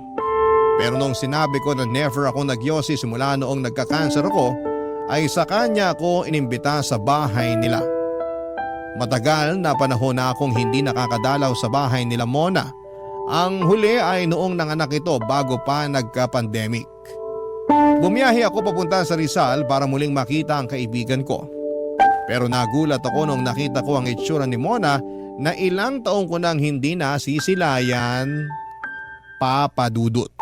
Pero nung sinabi ko na never ako nagyosi simula noong nagka-cancer ako, ay sa kanya ako inimbita sa bahay nila. Matagal na panahon na akong hindi nakakadalaw sa bahay nila Mona. Ang huli ay noong nanganak ito bago pa nagka-pandemic. Bumiyahe ako papunta sa Rizal para muling makita ang kaibigan ko. Pero nagulat ako nung nakita ko ang itsura ni Mona na ilang taong ko nang hindi nasisilayan, Papa Dudut.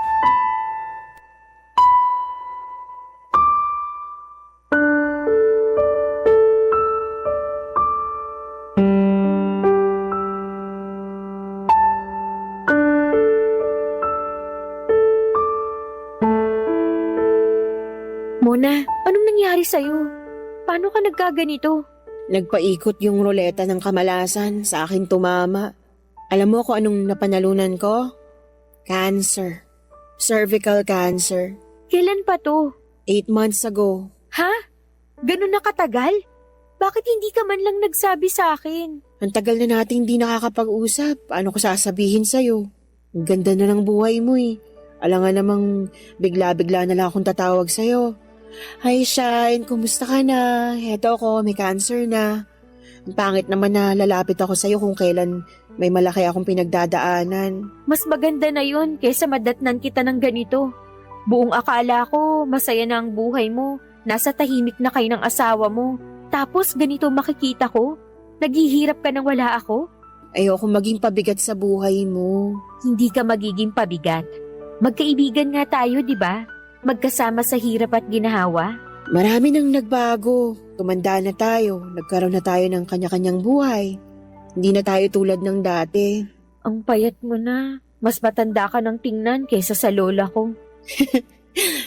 Mona, anong nangyari sa'yo? Paano ka nagkaganito? Nagpaikot yung ruleta ng kamalasan, sa akin tumama. Alam mo kung anong napanalunan ko? Cancer. Cervical cancer. Kailan pa to? 8 months ago. Ha? Ganun na katagal? Bakit hindi ka man lang nagsabi sa akin? Ang tagal na nating hindi nakakapag-usap. Paano ko sasabihin sa'yo? Ang ganda na ng buhay mo eh. Alam nga namang bigla-bigla na lang akong tatawag sa'yo. Hi Shine, kumusta ka na? Heto ako, may cancer na. Ang pangit naman na lalapit ako sa'yo kung kailan may malaki akong pinagdadaanan. Mas maganda na yun kaysa madatnan kita ng ganito. Buong akala ko, masaya na ang buhay mo. Nasa tahimik na kayo ng asawa mo. Tapos ganito makikita ko? Naghihirap ka nang wala ako? Ayoko maging pabigat sa buhay mo. Hindi ka magiging pabigat. Magkaibigan nga tayo, di ba? Magkasama sa hirap at ginhawa. Marami nang nagbago. Tumanda na tayo. Nagkaroon na tayo ng kanya-kanyang buhay. Hindi na tayo tulad ng dati. Ang payat mo na. Mas matanda ka ng tingnan kaysa sa lola ko.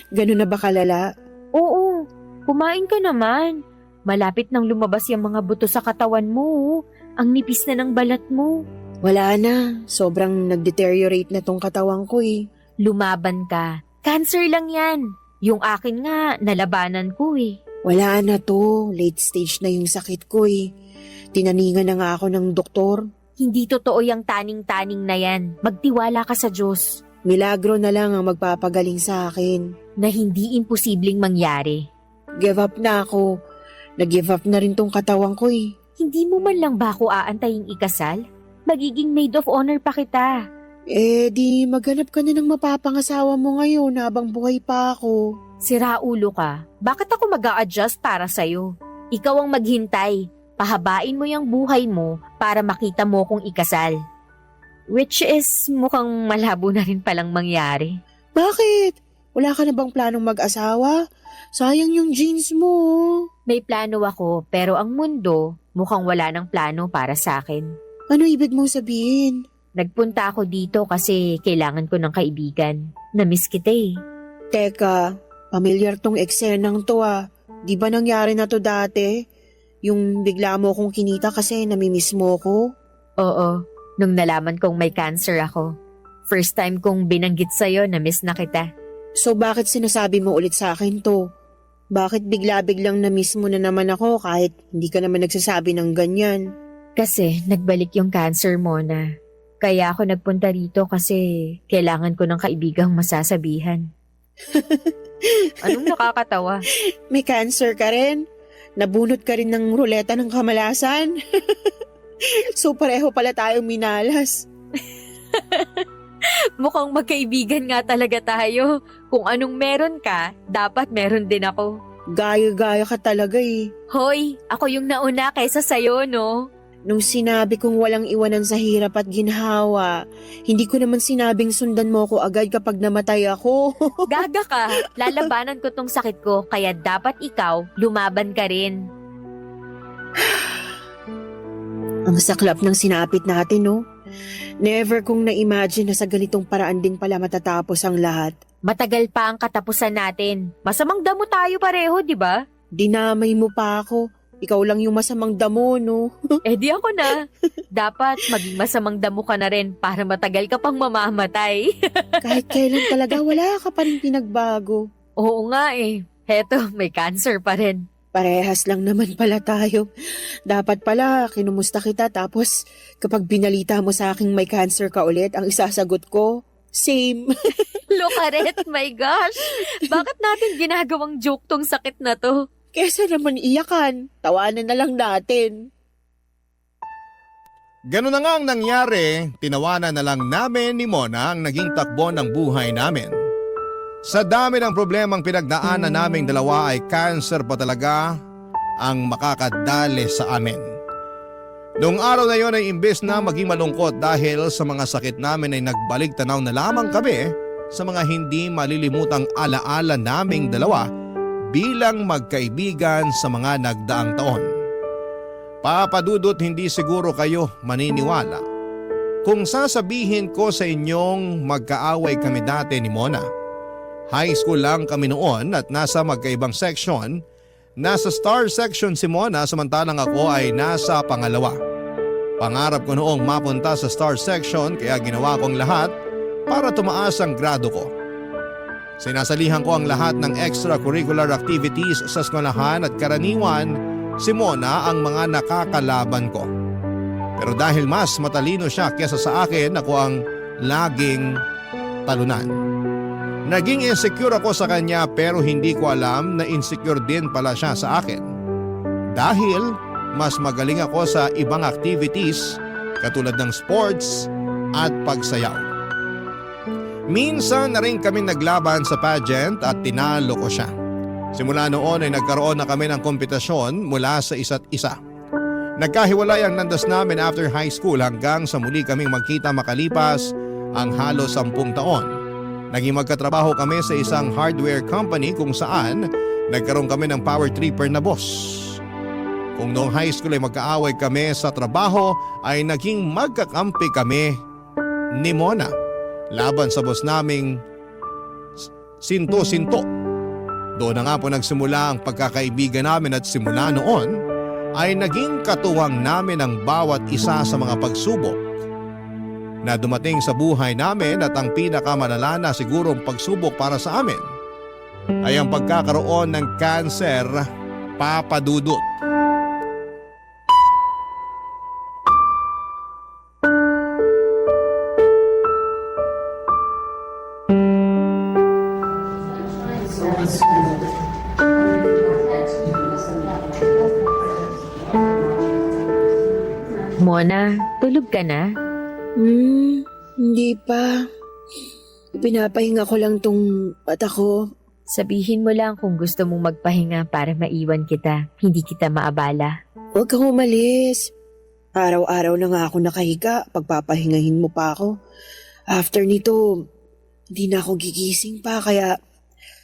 Ganun na ba kalala? Oo, kumain ka naman. Malapit nang lumabas yung mga buto sa katawan mo. Ang nipis na ng balat mo. Wala na. Sobrang nag-deteriorate na tong katawan ko eh. Lumaban ka. Cancer lang yan. Yung akin nga, nalabanan ko eh. Wala na to. Late stage na yung sakit ko eh. Tinaningan na nga ako ng doktor. Hindi totoo yung taning-taning na yan. Magtiwala ka sa Diyos. Milagro na lang ang magpapagaling sa akin. Na hindi imposibleng mangyari. Give up na ako. Nag-give up na rin tong katawan ko eh. Hindi mo man lang ba ako aantaying ikasal? Magiging maid of honor pa kita. Eh di maghanap ka na ng mapapangasawa mo ngayon habang buhay pa ako. Sira ulo ka. Bakit ako mag-a-adjust para sa'yo? Ikaw ang maghintay. Pahabain mo yung buhay mo para makita mo kung ikasal. Which is mukhang malabo na rin palang mangyari. Bakit? Wala ka na bang planong mag-asawa? Sayang yung jeans mo. May plano ako pero ang mundo mukhang wala ng plano para sa akin. Ano ibig mong sabihin? Nagpunta ako dito kasi kailangan ko ng kaibigan. Namiss kita eh. Teka, pamilyar tong eksenang to ah. Di ba nangyari na to dati? Yung bigla mo kong kinita kasi namimiss mo ko? Oo, nung nalaman kong may cancer ako. First time kong binanggit sa'yo na miss na kita. So bakit sinasabi mo ulit sa akin to? Bakit bigla-biglang na-miss mo na naman ako kahit hindi ka naman nagsasabi ng ganyan? Kasi nagbalik yung cancer mo na. Kaya ako nagpunta rito kasi kailangan ko ng kaibigang masasabihan. Anong nakakatawa? May cancer ka rin? Nabunot ka rin ng ruleta ng kamalasan? So pareho pala tayong minalas. Mukhang magkaibigan nga talaga tayo. Kung anong meron ka, dapat meron din ako. Gaya-gaya ka talaga eh. Hoy, ako yung nauna kaysa sayo, no? Nung sinabi kong walang iwanan sa hirap at ginhawa, hindi ko naman sinabing sundan mo ko agad kapag namatay ako. Gaga ka. Lalabanan ko tong sakit ko, kaya dapat ikaw, lumaban ka rin. Ang saklap ng sinapit natin, no? Never kong na-imagine na sa ganitong paraan din pala matatapos ang lahat. Matagal pa ang katapusan natin. Masamang damo tayo pareho, di ba? Dinamay mo pa ako. Ikaw lang yung masamang damo, no? Eh di ako na. Dapat maging masamang damo ka na rin para matagal ka pang mamamatay. Kahit kailan talaga wala ka pa rin pinagbago. Oo nga eh. Heto, may cancer pa rin. Parehas lang naman pala tayo. Dapat pala, kinumusta kita tapos kapag binalita mo sa aking may cancer ka ulit, ang isasagot ko, same. Lokaret, my gosh. Bakit natin ginagawang joke tong sakit na to? Kesa naman iyakan, tawanan na lang natin. Ganun na nga ang nangyari, tinawanan na lang namin ni Mona ang naging takbo ng buhay namin. Sa dami ng problemang pinagdaanan naming dalawa ay cancer pa talaga ang makakadali sa amin. Noong araw na yon ay imbes na maging malungkot dahil sa mga sakit namin ay nagbalik tanaw na lamang kami sa mga hindi malilimutang alaala naming dalawa bilang magkaibigan sa mga nagdaang taon. Papadudot, hindi siguro kayo maniniwala kung sasabihin ko sa inyong magkaaway kami dati ni Mona. High school lang kami noon at nasa magkaibang section. Nasa star section si Mona samantalang ako ay nasa pangalawa. Pangarap ko noong mapunta sa star section kaya ginawa kong lahat para tumaas ang grado ko. Sinasalihan ko ang lahat ng extracurricular activities sa eskwelahan at karaniwan si Mona ang mga nakakalaban ko. Pero dahil mas matalino siya kesa sa akin, ako ang laging talunan. Naging insecure ako sa kanya pero hindi ko alam na insecure din pala siya sa akin. Dahil mas magaling ako sa ibang activities katulad ng sports at pagsayaw. Minsan na rin kami naglaban sa pageant at tinalo ko siya. Simula noon ay nagkaroon na kami ng kompetisyon mula sa isa't isa. Nagkahiwalay ang landas namin after high school hanggang sa muli kaming magkita makalipas ang halos 10 taon. Naging magkatrabaho kami sa isang hardware company kung saan nagkaroon kami ng power tripper na boss. Kung noong high school ay magkaaway kami sa trabaho ay naging magkakampi kami ni Mona laban sa boss naming Sinto-Sinto. Doon na nga po nagsimula ang pagkakaibigan namin at simula noon ay naging katuwang namin ang bawat isa sa mga pagsubok na dumating sa buhay namin at ang pinakamalala na sigurong pagsubok para sa amin ay ang pagkakaroon ng cancer, papadudot. Mona, tulog ka na? Hindi pa. Pinapahinga ko lang tong mata ko. Sabihin mo lang kung gusto mong magpahinga para maiwan kita, hindi kita maabala. Huwag kang umalis. Araw-araw na nga ako nakahiga, pagpapahingahin mo pa ako. After nito, hindi na ako gigising pa kaya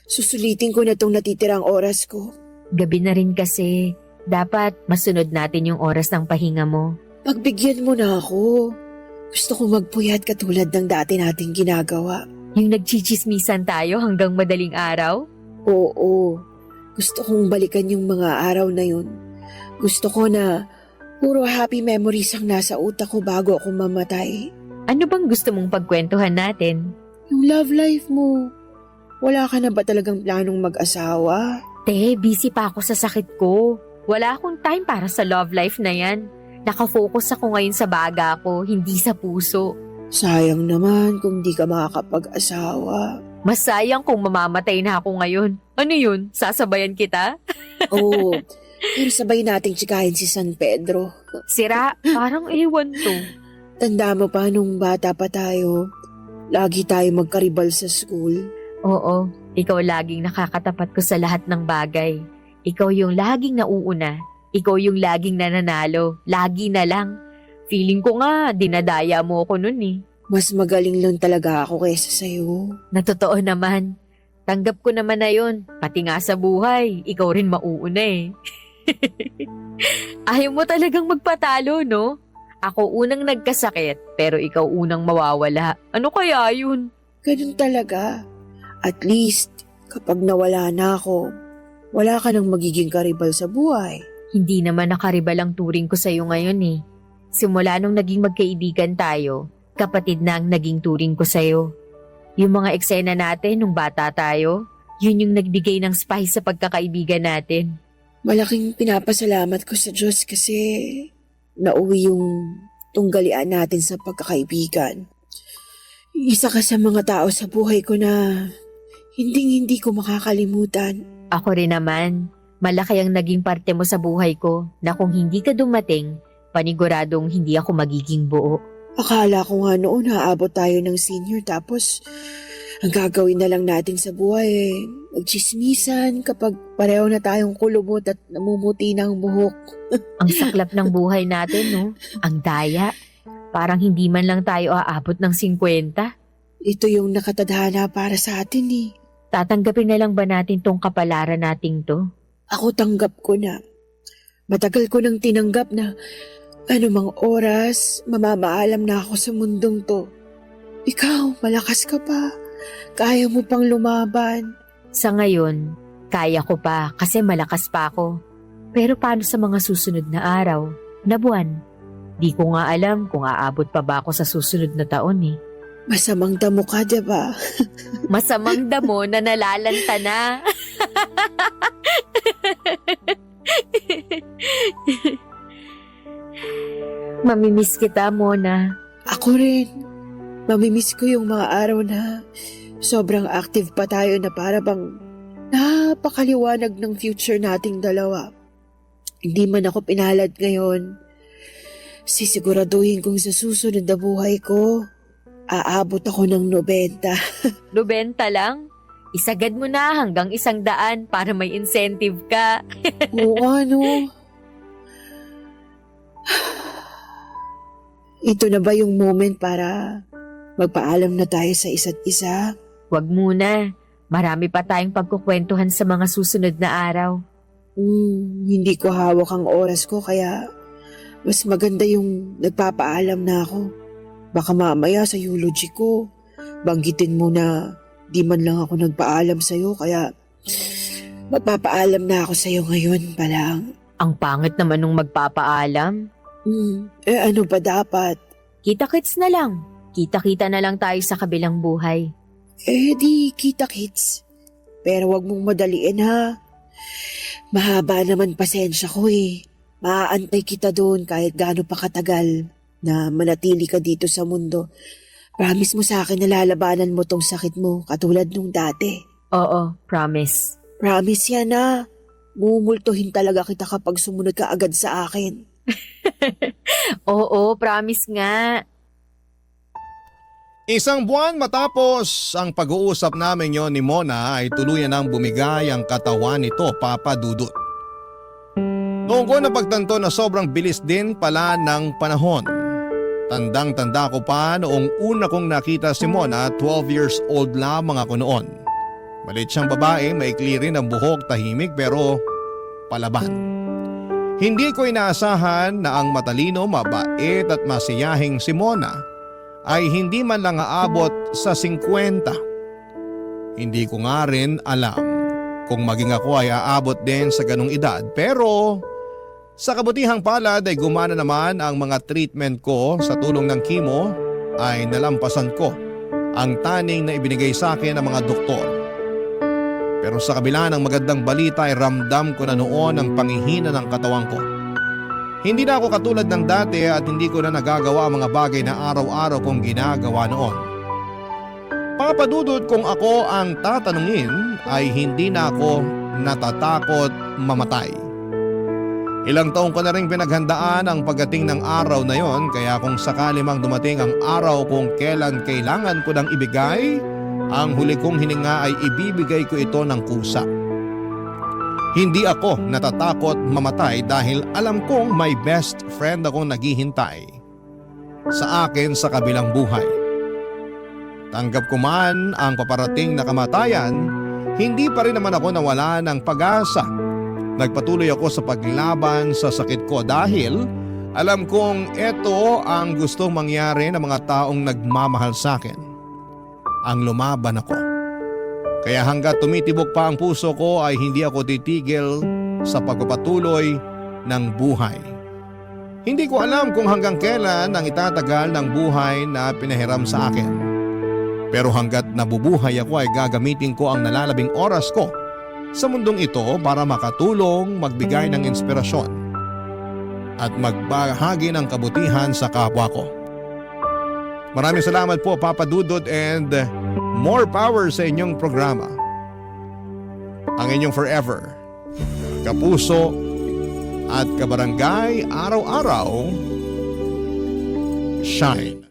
susulitin ko na tong natitirang oras ko. Gabi na rin kasi, dapat masunod natin yung oras ng pahinga mo. Pagbigyan mo na ako. Gusto ko magpuyat katulad ng dati nating ginagawa. Yung nagchichismisan tayo hanggang madaling araw? Oo. Gusto kong balikan yung mga araw na yun. Gusto ko na puro happy memories ang nasa utak ko bago ako mamatay. Ano bang gusto mong pagkwentuhan natin? Yung love life mo. Wala ka na ba talagang planong mag-asawa? Te, busy pa ako sa sakit ko. Wala akong time para sa love life na yan. Nakafocus ako ngayon sa baga ko, hindi sa puso. Sayang naman kung di ka makakapag-asawa. Mas sayang kung mamamatay na ako ngayon. Ano yun? Sasabayan kita? Oo, pero sabay nating tsikahin si San Pedro. Sira, parang ewan to. Tanda mo pa nung bata pa tayo, lagi tayo magkaribal sa school. Oo, ikaw laging nakakatapat ko sa lahat ng bagay. Ikaw yung laging nauuna. Ikaw yung laging nananalo. Lagi na lang. Feeling ko nga, dinadaya mo ako nun eh. Mas magaling lang talaga ako kaysa sa'yo. Natotoo naman. Tanggap ko naman na yun. Pati nga sa buhay, ikaw rin mauuna eh. Ayaw mo talagang magpatalo, no? Ako unang nagkasakit, pero ikaw unang mawawala. Ano kaya yun? Ganun talaga. At least, kapag nawala na ako, wala ka nang magiging karibal sa buhay. Hindi naman nakaribal ang turing ko sa'yo ngayon eh. Simula nung naging magkaibigan tayo, kapatid na ang naging turing ko sa'yo. Yung mga eksena natin nung bata tayo, yun yung nagbigay ng spice sa pagkakaibigan natin. Malaking pinapasalamat ko sa Diyos kasi nauwi yung tunggalian natin sa pagkakaibigan. Isa ka sa mga tao sa buhay ko na hindi ko makakalimutan. Ako rin naman. Malaki ang naging parte mo sa buhay ko na kung hindi ka dumating, paniguradong hindi ako magiging buo. Akala ko nga noon haabot tayo ng senior tapos Ang gagawin na lang natin sa buhay magchismisan kapag pareho na tayong kulubot at namumuti ng buhok. Ang saklap ng buhay natin, no? Ang daya. Parang hindi man lang tayo aabot ng 50. Ito yung nakatadhana para sa atin eh. Tatanggapin na lang ba natin tong kapalaran nating to? Ako tanggap ko na. Matagal ko nang tinanggap na anumang oras mamamaalam na ako sa mundong to. Ikaw, malakas ka pa. Kaya mo pang lumaban. Sa ngayon, kaya ko pa kasi malakas pa ako. Pero paano sa mga susunod na araw, na buwan? Di ko nga alam kung aabot pa ba ako sa susunod na taon eh. Masamang damo ka, diba? Masamang damo na nalalanta na. Mamimiss kita, Mona. Ako rin. Mamimiss ko yung mga araw na sobrang active pa tayo na para bang napakaliwanag ng future nating dalawa. Hindi man ako pinalad ngayon. Sisiguraduhin kong sa susunod na buhay ko, aabot ako ng 90. 90 lang? Isagad mo na hanggang 100 para may incentive ka. Oo, ano? Ito na ba yung moment para magpaalam na tayo sa isa't isa? Huwag muna. Marami pa tayong pagkukwentuhan sa mga susunod na araw. Hindi ko hawak ang oras ko kaya mas maganda yung nagpapaalam na ako. Baka mamaya sa eulogy ko, banggitin mo na di man lang ako nagpaalam sa'yo kaya magpapaalam na ako sa'yo ngayon pa lang. Ang pangit naman nung magpapaalam. Ano ba dapat? Kita-kits na lang. Kita-kita na lang tayo sa kabilang buhay. Di kita-kits. Pero wag mong madaliin ha. Mahaba naman pasensya ko eh. Maaantay kita doon kahit gaano pa katagal na manatili ka dito sa mundo. Promise mo sa akin na lalabanan mo tong sakit mo katulad nung dati. Oo, promise. Promise yan ha. Mumultuhin talaga kita kapag sumunod ka agad sa akin. Oo, promise nga. Isang buwan matapos ang pag-uusap namin yon ni Mona ay tuluyan nang bumigay ang katawan nito, Papa Dudut. Noong ko napagtanto na sobrang bilis din pala ng panahon. Tandang-tanda ko pa noong una kong nakita si Mona, 12 years old lamang ako noon. Maliit siyang babae, maikli rin ang buhok, tahimik pero palaban. Hindi ko inaasahan na ang matalino, mabait at masiyahing si Mona ay hindi man lang aabot sa 50. Hindi ko nga rin alam kung maging ako ay aabot din sa ganong edad, pero sa kabutihang palad ay gumana naman ang mga treatment ko. Sa tulong ng chemo ay nalampasan ko ang taning na ibinigay sa akin ng mga doktor. Pero sa kabila ng magandang balita ay ramdam ko na noon ang panghihina ng katawan ko. Hindi na ako katulad ng dati at hindi ko na nagagawa ang mga bagay na araw-araw kong ginagawa noon. Papadudod kung ako ang tatanungin ay hindi na ako natatakot mamatay. Ilang taong ko na rin pinaghandaan ang pagdating ng araw na yon, kaya kung sakali mang dumating ang araw kung kailan kailangan ko nang ibigay, ang huli kong hininga ay ibibigay ko ito ng kusa. Hindi ako natatakot mamatay dahil alam kong may best friend akong naghihintay sa akin sa kabilang buhay. Tanggap ko man ang paparating na kamatayan, hindi pa rin naman ako nawala ng pag-asa. Nagpatuloy ako sa paglaban sa sakit ko dahil alam kong ito ang gustong mangyari ng mga taong nagmamahal sa akin. Ang lumaban ako. Kaya hanggat tumitibok pa ang puso ko ay hindi ako titigil sa pagpapatuloy ng buhay. Hindi ko alam kung hanggang kailan ang itatagal ng buhay na pinahiram sa akin. Pero hanggat nabubuhay ako ay gagamitin ko ang nalalabing oras ko sa mundong ito para makatulong, magbigay ng inspirasyon at magbahagi ng kabutihan sa kapwa ko. Maraming salamat po, Papa Dudut, and more power sa inyong programa. Ang inyong forever, kapuso at kabarangay, araw-araw, Shine.